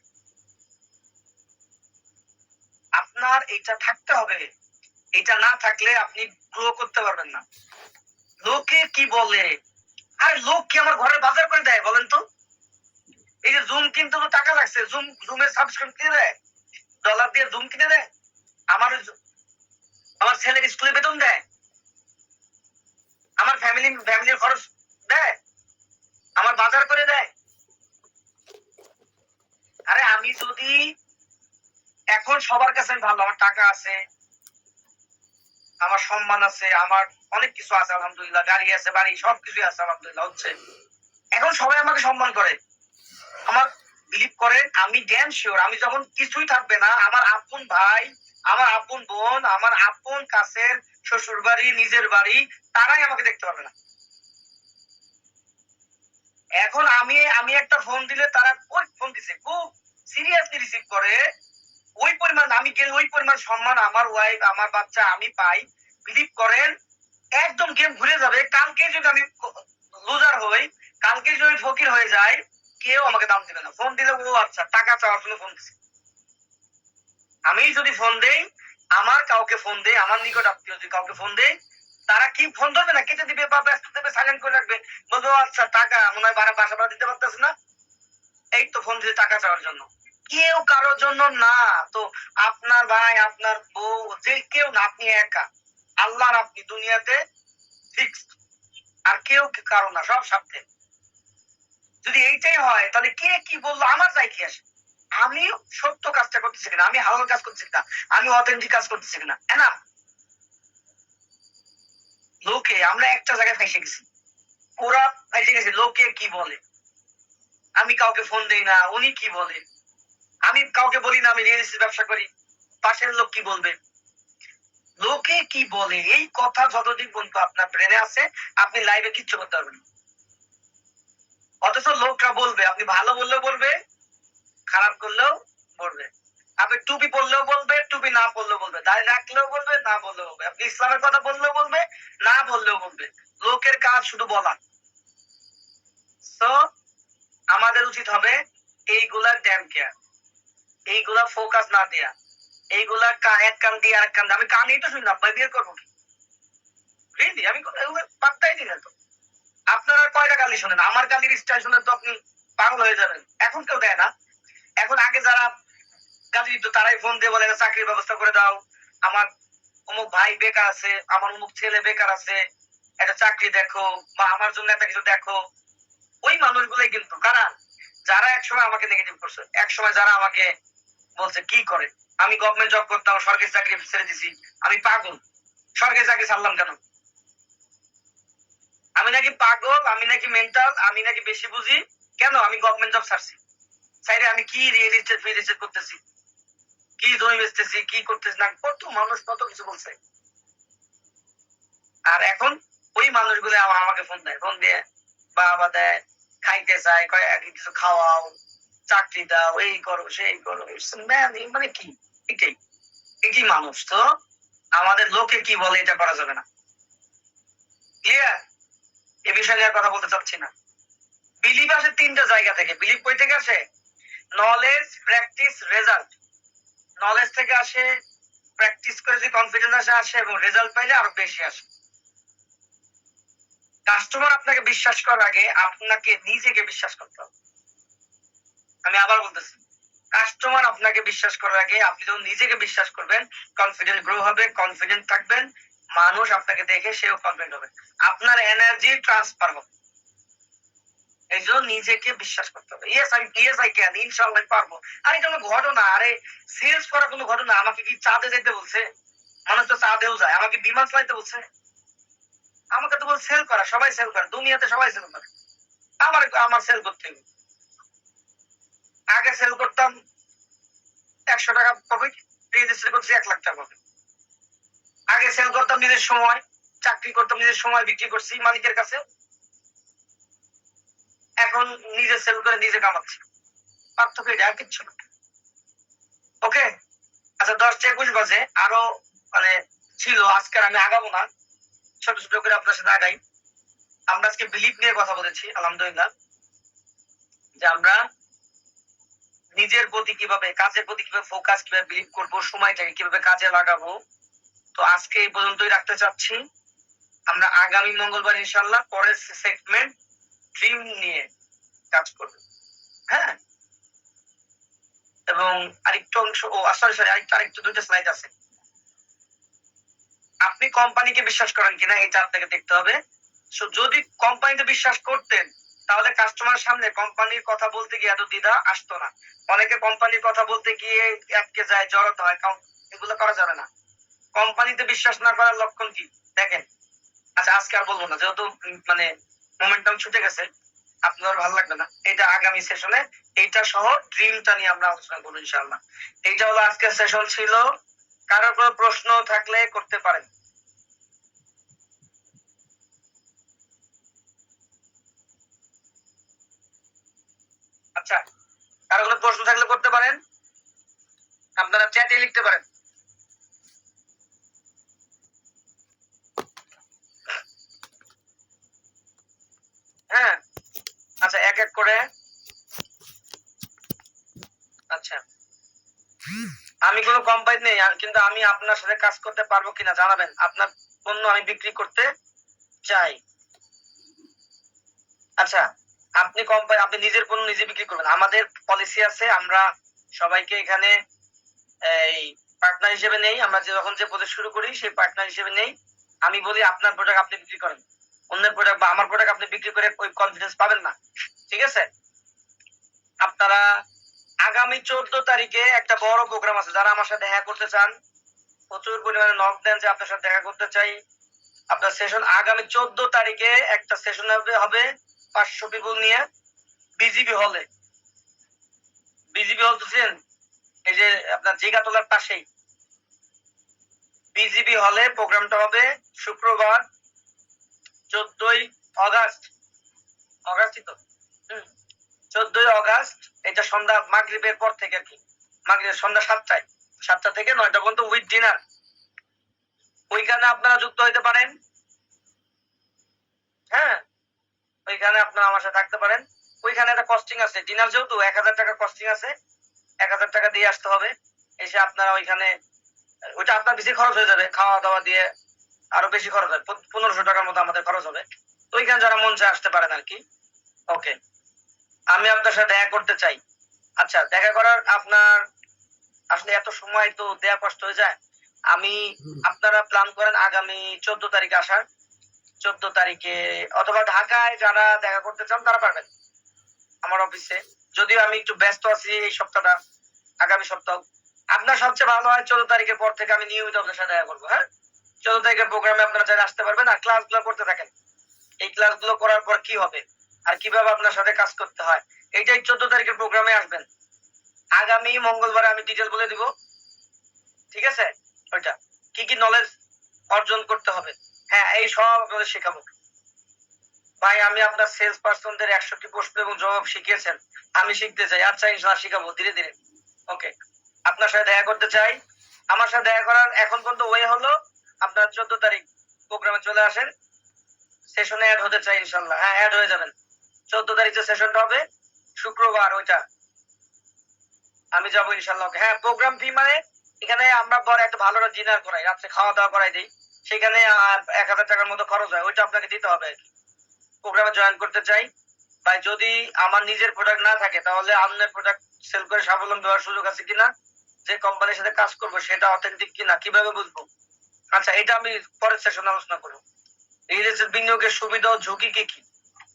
আপনার এটা থাকতে হবে, এটা না থাকলে আপনি গ্রো করতে পারবেন না। লোকে কি বলে, আর লোক কি আমার ঘরে বাজার করে দেয় বলেন তো? এই যে জুম কিনতে তো টাকা লাগছে, জুমের সাবস্ক্রিপশন কিনে দেয়, ডলার দিয়ে জুম কিনে দেয়, আমার আমার ছেলের স্কুলে বেতন দেয়, আমার ফ্যামিলির খরচ দেয়, আমার বাজার করে দেয়। আরে আমি যদি এখন সবার কাছে ভালো, আমার টাকা আছে, আমার সম্মান আছে, আমার অনেক কিছু আছে আলহামদুলিল্লাহ, গাড়ি আছে, বাড়ি, সবকিছুই আছে আলহামদুলিল্লাহ। হচ্ছে এখন সবাই আমাকে সম্মান করে, আমার বিলিভ করে, আমি ড্যাম শিওর আমি যখন কিছুই থাকবে না, আমার আপন ভাই, আমার আপন বোন, আমার আপন কাছের শ্বশুর বাড়ি, নিজের বাড়ি, তারাই আমাকে দেখতে পারবে না। এখন আমি একটা ফোন দিলে তারা ওই ফোন দিছে খুব সিরিয়াসলি রিসিভ করে, ওই পরিমাণ আমি গেলে ওই পরিমাণ সম্মান আমার ওয়াইফ, আমার বাচ্চা আমি পাই। বিলিভ করেন একদম গেম ঘুরে যাবে। কালকে যদি আমি লুজার হই, কালকে যদি ফকির হয়ে যায়, কেউ আমাকে দাম দিবে না। ফোন দিলে ও আচ্ছা টাকা চাওয়ার জন্য ফোন দিছে। আমি যদি ফোন দেই, আমার কাউকে ফোন দেই, আমার নিকট আত্মীয় যদি কাউকে ফোন দেই, তারা কি ফোন ধরবে না, কেটে দিবে বা ব্যস্ত দেবে, সাইলেন্ট করে রাখবে, বলবো আচ্ছা টাকা মনে হয় বাসা ভাড়া দিতে পারতেছে না, এই তো ফোন দিয়ে টাকা চাওয়ার জন্য। কেউ কারোর জন্য না। তো আপনার ভাই, আপনার বউ, যে কেউ না, আপনি একা, আল্লাহর আপনি দুনিয়াতে ফিক্স, আর কেউ কারো না, সব স্বার্থে। যদি এইটাই হয় তাহলে কে কি বললো আমার যাই কি আসে? আমি সত্য কাজটা করতেছি কিনা, আমি হালাল কাজ করতেছি কিনা, আমি অথেন্টিক কাজ করতেছি কিনা, না। লোকে আমরা একটা জায়গায় ফেসে গেছি, ওরা ফেসে গেছে লোকে কি বলে। আমি কাউকে ফোন দেই না, উনি কি বলে, আমি কাউকে বলি না আমি রিয়েল এস্টেট ব্যবসা করি, পাশের লোক কি বলবে, লোকে কি বলে, এই কথা যতদিন পর্যন্ত আপনার ব্রেনে আছে, আপনি লাইভে কিচ্ছু করতে পারবেন। অথচ লোকরা বলবে, আপনি ভালো বললেও বলবে, খারাপ করলেও বলবে, আপনি টুপি পরলেও বলবে, টুপি না পরলেও বলবে, দাড়ি রাখলেও বলবে, না বললেও বলবে, আপনি ইসলামের কথা বললেও বলবে, না বললেও বলবে। লোকের কাজ শুধু বলা। তো আমাদের উচিত হবে এইগুলার ড্যাম কেয়ার, এইগুলা ফোকাস না দেয়া, এইগুলা এক কান দিয়ে আরেক কান দিয়ে, আমি কানেই তো শুনি না, বিয়ে করবো কি? আমি পাত্তাই দিই না তো। আপনারা কয়টা গালি শোনেন? আমার গালির স্টাইল শুনে তো আপনি পাগল হয়ে যাবেন। এখন কেউ দেয় না। এখন আগে যারা গালি দিত তারাই ফোন দিয়ে বলে চাকরির ব্যবস্থা করে দাও, আমার অমুক ভাই বেকার আছে, আমার অমুক ছেলে বেকার আছে, একটা চাকরি দেখো, বা আমার জন্য একটা কিছু দেখো। ওই মানুষগুলোই কিন্তু কারা, যারা একসময় আমাকে নেগেটিভ করছে, একসময় যারা আমাকে বলছে কি করে, আমি গভর্নমেন্ট জব করতাম, সরকারি চাকরি ছেড়ে দিছি, আমি পাগল, সরকারি চাকরি ছাড়লাম কেন, আমি নাকি পাগল, আমি নাকি মেন্টাল, আমি নাকি বেশি বুঝি, কেন আমি গভর্নমেন্ট জব ছাড়ছি, চাইলে আমি কি রিয়েল এস্টেট ফিল এস্টেট করতেছি, কি জমি বেচতেছি, কি করতেছি না, কত মানুষ কত কিছু বলছে। আর এখন ওই মানুষগুলো আমাকে ফোন দেয়, ফোন দিয়ে বাবা দেয়, খাইতে চায়, কয় কিছু খাওয়াও, চাকরি দাও, এই করো সেই করো, মানে কি এটাই, এটি মানুষ। তো আমাদের লোকে কি বলে এটা করা যাবে না। ক্লিয়ার? এ বিষয়ে নিয়ে কথা বলতে চাচ্ছি না। বিলিভ আসে তিনটা জায়গা থেকে। বিলিভ কই থেকে আসে? Knowledge, practice, result. নলেজ থেকে আসে, প্র্যাকটিস করে যে কনফিডেন্স আসে, এবং রেজাল্ট পাইলে আরো বেশি আসে। কাস্টমার আপনাকে বিশ্বাস করার আগে আপনাকে নিজেকে বিশ্বাস করতে হবে। আমি আবার বলতেছি, কাস্টমার আপনাকে বিশ্বাস করার আগে আপনি যখন নিজেকে বিশ্বাস করবেন, কনফিডেন্স গ্রো হবে, কনফিডেন্ট থাকবেন, মানুষ আপনাকে দেখে সেও কনফিডেন্ট হবে, আপনার এনার্জি ট্রান্সফার হবে। এই জন্য নিজেকে বিশ্বাস করতে হবে। ইয়েস আই ক্যান, ইনশাআল্লাহ পারবো। আর এটা কোনো ঘটনা, আরে সেলস করা কোনো ঘটনা। আমাকে কি চাঁদে যেতে বলছে? মানুষ তো চাঁদেও যায়। আমাকে বিমান চালাইতে বলছে? আমাকে তো বল সেল করা, সবাই সেল করে, দুনিয়াতে সবাই সেল করে, আমার সেল করতে হবে। আগে সেল করতাম 100 টাকা প্রফিট, রেজিস্ট্রি করছি 1 লাখ টাকা প্রফিট। আগে সেল করতাম নিজের সময়, চাকরি করতাম নিজের সময়, বিক্রি করছি মালিকের কাছে, এখন নিজে সেল করে নিজে কামাচ্ছি। পার্থক্য এটা, আর কিচ্ছু না। ওকে, আচ্ছা 10টা 21 বাজে, আরো মানে ছিল, আজকে আমি আগাবো না, ছোট ছোট করে আপনার সাথে আগাই। আমরা আজকে বিলিভ নিয়ে কথা বলেছি আলহামদুলিল্লাহ, যে আমরা নিজের প্রতি কিভাবে, কাজের প্রতি কিভাবে ফোকাস, কিভাবে বিলিভ করবো, সময়টাকে কিভাবে কাজে লাগাবো। তো আজকে এই পর্যন্তই রাখতে চাচ্ছি। আমরা আগামী মঙ্গলবার ইনশাল্লাহ পরের সেগমেন্ট ড্রিম নিয়ে কাজ করবো। হ্যাঁ, এবং আরেকটু অংশ, সরি আরেকটু 2টা স্লাইড আছে। আপনি কোম্পানিকে বিশ্বাস করেন কিনা এটা আপনাকে দেখতে হবে। যদি কোম্পানিতে বিশ্বাস করতেন, তাহলে কাস্টমার সামনে কোম্পানির কথা বলতে গিয়ে এত দ্বিধা আসতো না। অনেকে কোম্পানির কথা বলতে গিয়ে আটকে যায়, জড়াতে হয়, এগুলো করা যাবে না। কোম্পানিতে বিশ্বাস না করার লক্ষণ কি দেখেন। আচ্ছা আজকে আর বলবো না, যেহেতু মানে মোমেন্টাম ছুটে গেছে, আপনার ভালো লাগবে না। এটা আগামী সেশনে এইটা সহ ড্রিমটা নিয়ে আমরা আলোচনা করবো ইনশাআল্লাহ। এইটা হলো আজকের সেশন ছিল। কারোর কোনো প্রশ্ন থাকলে করতে পারেন। আচ্ছা, কারো কোনো প্রশ্ন থাকলে করতে পারেন, আপনারা চ্যাটে লিখতে পারেন। হ্যাঁ, আচ্ছা এক এক করে। আচ্ছা, আমি কোনো কোম্পানি নেই, কিন্তু আমি আপনার সাথে কাজ করতে পারবো কিনা জানাবেন। আপনার পণ্য আমি বিক্রি করতে চাই। আচ্ছা, আপনি নিজের পণ্য নিজে বিক্রি করবেন। আমাদের পলিসি আছে, আমরা সবাইকে এখানে এই পার্টনার হিসেবে নেই। আমরা যখন যে প্রজেক্ট শুরু করি সেই পার্টনার হিসেবে নেই। আমি বলি আপনার প্রোডাক্ট আপনি বিক্রি করেন, অন্যের প্রোডাক্ট বা আমার প্রোডাক্ট আপনি বিক্রি করে ওই কনফিডেন্স পাবেন না। ঠিক আছে? আপনারা আগামী 14 তারিখে একটা বড় প্রোগ্রাম আছে, যারা আমার সাথে দেখা করতে চান প্রচুর পরিমাণে নক দেন যে আপনার সাথে দেখা করতে চাই। আপনার সেশন আগামী 14 তারিখে একটা সেশন হবে 500 পিপল নিয়ে বিজিবি হলে। বিজিবি হল বুঝছেন? এই যে আপনার জিগাতলার পাশেই বিজিবি হলে প্রোগ্রামটা হবে শুক্রবার 14ই অগাস্ট। অগাস্টই তো? 14ই অগাস্ট। এটা সন্ধ্যা মাগরিবের পর থেকে আর কি, মাগরিবের সন্ধ্যা 7টায়, 7টা থেকে 9টা পর্যন্ত উইথ ডিনার। ওইখানে আপনারা যুক্ত হইতে পারেন। হ্যাঁ, ওইখানে আপনারা আমার সাথে থাকতে পারেন। ওইখানে একটা কস্টিং আছে, ডিনার যেহেতু 1000 টাকা কস্টিং আছে, 1000 টাকা দিয়ে আসতে হবে। এসে আপনারা ওইখানে, ওইটা আপনার বেশি খরচ হয়ে যাবে, খাওয়া দাওয়া দিয়ে আরো বেশি খরচ হয়, 1500 টাকার মতো আমাদের খরচ হবে। তো ওইখানে যারা মন চায় আসতে পারেন আর কি। ওকে, আমি আপনার সাথে দেখা করতে চাই। আচ্ছা, দেখা করার আপনার আসলে এত সময় তো দেয়া কষ্ট হয়ে যায়। আমি আপনারা প্ল্যান করেন আগামী 14 তারিখে আসার। 14 তারিখে অথবা ঢাকায় যারা দেখা করতে চান তারা পারবেন আমার অফিসে। যদিও আমি একটু ব্যস্ত আছি এই সপ্তাহটা, আগামী সপ্তাহ। আপনার সবচেয়ে ভালো হয় 14 তারিখের পর থেকে আমি নিয়মিত আপনার সাথে দেখা করবো। হ্যাঁ, 14 তারিখের প্রোগ্রামে আপনারা চাইলে আসতে পারবেন আর ক্লাসগুলো করতে থাকেন। এই ক্লাসগুলো করার পর কি হবে আর কিভাবে আপনার সাথে কাজ করতে হয়, এইটাই 14 তারিখের প্রোগ্রামে আসবেন। আগামী মঙ্গলবারে আমি ডিটেল বলে দিব। ঠিক আছে? ওইটা কি কি নলেজ অর্জন করতে হবে, হ্যাঁ এই সব আপনাদের শেখাবো। ভাই আমি আপনার সেলস পার্সনদের 100টি প্রশ্ন এবং জবাব শিখিয়েছেন, আমি শিখতে চাই। আচ্ছা ইনশাআল্লাহ শিখাবো ধীরে ধীরে। ওকে, আপনার সাথে দেখা করতে চাই। আমার সাথে দেখা করার এখন পর্যন্ত ওয়ে হলো আপনার 14 তারিখ প্রোগ্রামে চলে আসেন, সেশনে অ্যাড হতে চাই ইনশাআল্লাহ। হ্যাঁ, অ্যাড হয়ে যাবেন। 14 তারিখ যে সেশনটা হবে শুক্রবার, ওইটা আমি যাবো ইনশাআল্লাহ। হ্যাঁ, প্রোগ্রাম ফি মানে এখানে আমরা পরে একটা ভালো ডিনার করাই, রাত্রে খাওয়া দাওয়া করাই দিই, সেখানে 1000 টাকার মতো খরচ হয়, ওইটা আপনাকে দিতে হবে আর কি। প্রোগ্রামে জয়েন করতে চাই ভাই, যদি আমার নিজের প্রোডাক্ট না থাকে তাহলে অন্যের প্রোডাক্ট সেল করে স্বাবলম্বী হওয়ার সুযোগ আছে কিনা, যে কোম্পানির সাথে কাজ করবো সেটা অথেন্টিক কিনা কিভাবে বুঝবো। আচ্ছা, এটা আমি পরের সেশনে আলোচনা করবো। রিয়েল এস্টেট বিনিয়োগের সুবিধা ও ঝুঁকি কি কি।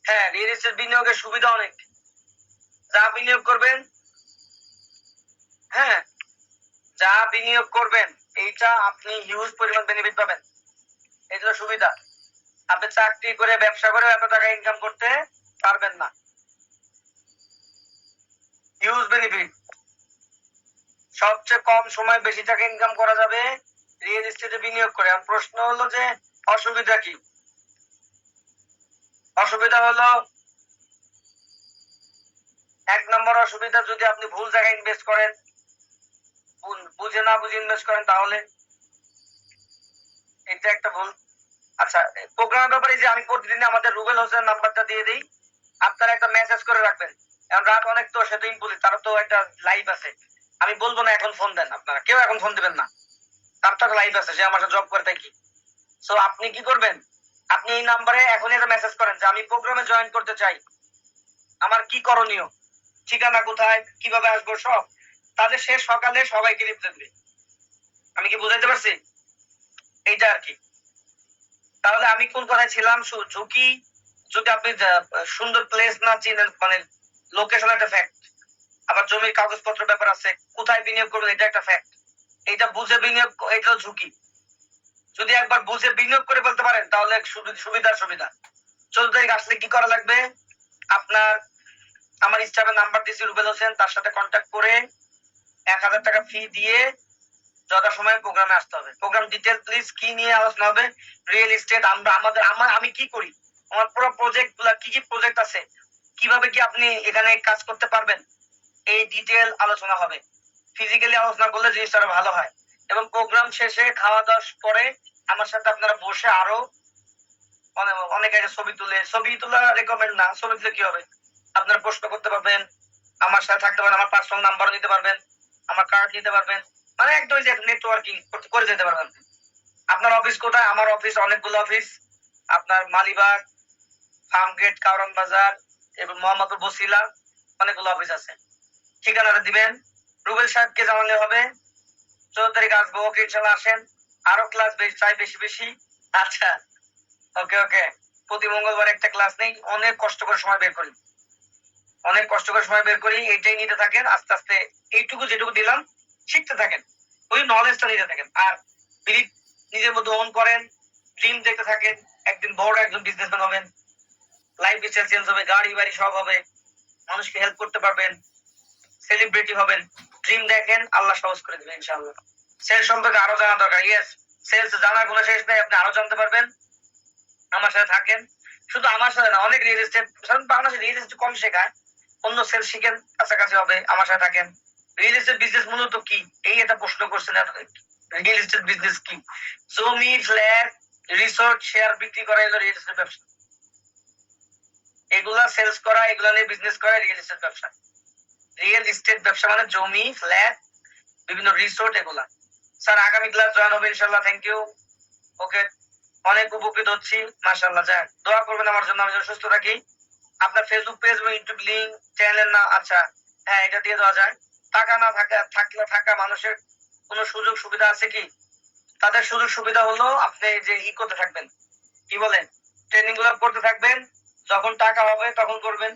হ্যাঁ, রিয়েল এস্টেট বিনিয়োগের সুবিধা অনেক। যা বিনিয়োগ করবেন, হ্যাঁ যা বিনিয়োগ করবেন এইটা আপনি হিউজ পরিমাণ বেনিফিট পাবেন। এটা সুবিধা। আপনি চাকরি করে ব্যবসা করে এত টাকা ইনকাম করতে পারবেন না। Huge benefit. সবচেয়ে কম সময় বেশি টাকা ইনকাম করা যাবে রিয়েল এস্টেটে বিনিয়োগ করে। প্রশ্ন হলো যে অসুবিধা কি। অসুবিধা হলো, 1 নম্বর অসুবিধা, যদি আপনি ভুল জায়গায় ইনভেস্ট করেন, বুঝে না বুঝে ইনভেস্ট করেন তাহলে এটা একটা ভুল। আচ্ছা, প্রোগ্রামের ব্যাপারে যে আমি প্রতিদিন আমাদের রুবেল হোসেন নাম্বারটা দিয়ে দিই, আপনারা একটা মেসেজ করে রাখবেন। কারণ রাত অনেক তো, সে তো ইম্পোসিবল, তারও তো একটা লাইভ আছে। আমি বলবো না এখন ফোন দেন, আপনারা কেউ এখন ফোন দিবেন না, তার তো একটা লাইভ আছে, সে আমার সাথে জব করে থাকি। সো আপনি কি করবেন, আপনি এই নাম্বারে এখনই একটা মেসেজ করেন যে আমি প্রোগ্রামে জয়েন করতে চাই, আমার কি করণীয়, ঠিকানা কোথায়, কিভাবে আসবো সব। তাহলে সে সকালে সবাইকে রিপ্লাই দেবে। আমি কি বুঝাইতে পারছি? এইটা আর কি। তাহলে আমি কোন কথায় ছিলাম, ঝুঁকি, যদি আপনি সুন্দর প্লেস না চিনেন, মানে লোকেশন একটা ফ্যাক্ট, আবার জমির কাগজপত্র ব্যাপার আছে, কোথায় বিনিয়োগ করবেন এটা একটা ফ্যাক্ট, এটা বুঝে বিনিয়োগ, এটা ঝুঁকি। যদি একবার বুঝে বিনিয়োগ করে বলতে পারেন তাহলে সুবিধা। 14 তারিখ আসলে কি করা লাগবে? আপনার আমার স্টাফের নাম্বার দিয়েছি রুবেল হোসেন, তার সাথে কন্ট্যাক্ট করে 1000 টাকা ফি দিয়ে যথাসময়ে প্রোগ্রামে আসতে হবে। প্রোগ্রাম ডিটেল প্লিজ কি নিয়ে আলোচনা হবে? Real estate. আমি কি করি, আমার পুরো প্রজেক্ট গুলা কি প্রজেক্ট আছে, কিভাবে কি আপনি এখানে কাজ করতে পারবেন, এই ডিটেল আলোচনা হবে। ফিজিক্যালি আলোচনা করলে জিনিসটা আরো ভালো হয়। এবং প্রোগ্রাম শেষে খাওয়া দাওয়ার পরে আমার সাথে আপনারা বসে আরো অনেক আগে ছবি তোলা রেকমেন্ড না, ছবি তুলে কি হবে, আপনারা প্রশ্ন করতে পারবেন, আমার সাথে থাকতে পারেন, আমার পার্সোনাল নাম্বার নিতে পারবেন, আমার কার্ড নিতে পারবেন, মানে একদম নেটওয়ার্কিং করে যেতে পারবেন। আপনার অফিস কোথায়? আমার অফিস অনেকগুলো অফিস, আপনার মালিবাগ, ফার্মগেট, কাউরান বাজার এবং মোহাম্মদপুর বসিলা, অনেকগুলো অফিস আছে। ঠিকানাটা দিবেন, রুবেল সাহেবকে জানালে হবে। 14 তারিখ আসবো, ওকে ইনশাল্লাহ আসেন। আরো ক্লাস চাই বেশি। আচ্ছা ওকে। প্রতি মঙ্গলবার একটা ক্লাস নেই, অনেক কষ্ট করে সময় বের করি, এটাই নিতে থাকেন। আস্তে আস্তে এইটুকু যেটুকু দিলাম শিখতে থাকেন, ওই নলেজটা নিতে থাকেন। আর বিলিভ নিজের মধ্যে অন করেন, ড্রিম দেখতে থাকেন, একদিন বড় একজন বিজনেসম্যান হবেন, লাইফ স্টাইল চেঞ্জ হবে, গাড়ি বাড়ি সব হবে, মানুষকে হেল্প করতে পারবেন, সেলিব্রিটি হবেন। ড্রিম দেখেন, আল্লাহ সহজ করে দেবেন ইনশাআল্লাহ। সেলস সম্পর্কে আরো জানা দরকার। ইয়েস, সেলস জানার কোনো শেষ নেই, আপনি আরো জানতে পারবেন। আমার সাথে থাকেন, শুধু আমার সাথে না, অনেক রিয়েল এস্টেট, বাংলাদেশে রিয়েল এস্টেট কম শেখায়, অন্য সেলস শিখেন, কাছাকাছি হবে। আমার সাথে থাকেন। রিয়েল এস্টেট বিজনেস মূলত কি, এই একটা প্রশ্ন করছেন। রিয়েল এস্টেট বিজনেস কি? জমি, ফ্ল্যাট, রিসোর্ট, শেয়ার বিক্রি করা, এগুলো রিয়েল এস্টেট ব্যবসা। এগুলা সেলস করা, এগুলা নিয়ে বিজনেস করা রিয়েল এস্টেট ব্যবসা। রিয়েল এস্টেট ব্যবসা মানে জমি, ফ্ল্যাট, বিভিন্ন রিসোর্ট, এগুলা। স্যার আগামী ক্লাস জয়েন হবে ইনশাল্লাহ। Thank you. ওকে, অনেক উপকৃত হচ্ছি, মাশাআল্লাহ। যাক, দোয়া করবেন আমার জন্য, আমি যেন সুস্থ থাকি। আপনার ফেসবুক পেজ এবং ইউটিউব লিংক, চ্যানেল না? আচ্ছা হ্যাঁ, এটা দিয়ে দেওয়া যায়। টাকা না থাকা মানুষের কোনো সুযোগ সুবিধা আছে কি? তাদের সুযোগ সুবিধা হলো আপনি যে করতে থাকবেন, কি বলেন, ট্রেনিং গুলো করতে থাকবেন। যখন টাকা হবে তখন করবেন,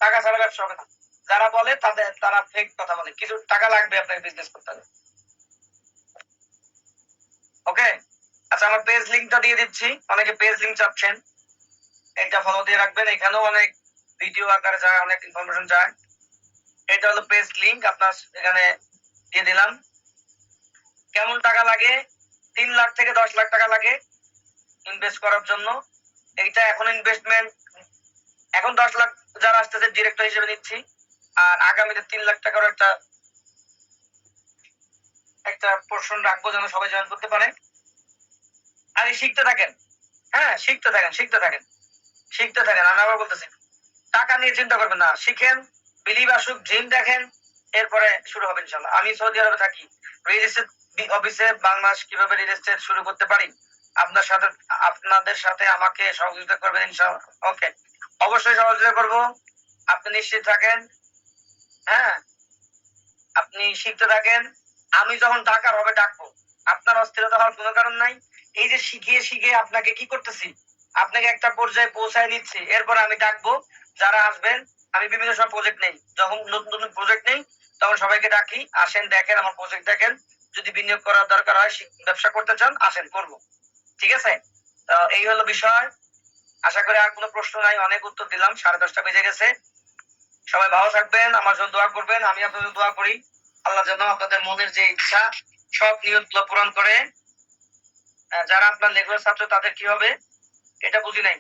টাকা ছাড়া ব্যবসা হবে না। যারা বলে তারা ফেক কথা বলে, কিছু টাকা লাগবে আপনাকে বিজনেস করতে হবে। ওকে, আচ্ছা আমার পেজ লিংকটা দিয়ে দিচ্ছি, অনেকে পেজ লিংক চাচ্ছেন, এটা ফলো দিয়ে রাখবেন। এখানেও অনেক ভিডিও আকারে যায়, অনেক ইনফরমেশন যায়। এটা হলো পেজ লিংক, আপনার এখানে দিয়ে দিলাম। কেমন টাকা লাগে? 3 লাখ থেকে 10 লাখ টাকা লাগে ইনভেস্ট করার জন্য। এইটা এখন ইনভেস্টমেন্ট, এখন 10 লাখ যারা আসতেছে ডিরেক্টর হিসেবে নিচ্ছি, আর আগামীতে 3 লাখ টাকার একটা পোর্শন রাখবো যেন সবাই জয়েন করতে পারে। আর শিখতে থাকেন, হ্যাঁ শিখতে থাকেন। আমি আবার বলতেছি, টাকা নিয়ে চিন্তা করবেন না, শিখেন, বিলিভ আসুক, ড্রিম দেখেন, এরপরে শুরু হবে ইনশাল্লাহ। আমি সৌদি আরবে থাকি, রিয়েল এস্টেট অফিসে বাংলাদেশ কিভাবে রিয়েল এস্টেট শুরু করতে পারি, আপনাদের সাথে আমাকে সহযোগিতা করবেন ইনশাল্লাহ। ওকে, অবশ্যই সহযোগিতা করব, আপনি নিশ্চিত থাকেন। হ্যাঁ, আপনি শিখতে থাকেন, আমি যখন ডাকার হবে ডাকবো, আপনার অস্থিরতা হওয়ার কোনো কারণ নাই। এই যে শিখিয়ে আপনাকে কি করতেছি, আপনাকে একটা পর্যায়ে পৌঁছায় দিচ্ছি, এরপর আমি ডাকবো যারা আসবেন। আমি বিভিন্ন সব প্রজেক্ট নেই, যখন নতুন প্রজেক্ট নেই তখন সবাইকে ডাকি, আসেন দেখেন আমার প্রজেক্ট দেখেন, যদি বিনিয়োগ করার দরকার হয়, ব্যবসা করতে চান আসেন, করব। ঠিক আছে, তো এই হলো বিষয়। আশা করি আর কোনো প্রশ্ন নাই, অনেক উত্তর দিলাম, 10:30 বেজে গেছে। সবাই ভালো থাকবেন, আমার জন্য দোয়া করবেন, আমি আপনাদের দোয়া করি। আল্লাহ যেন আপনাদের মনের যে ইচ্ছা সব নিয়ত পূরণ করে। যারা আপনার লেগুলার ছাত্র তাদের কি হবে এটা বুঝি নাই।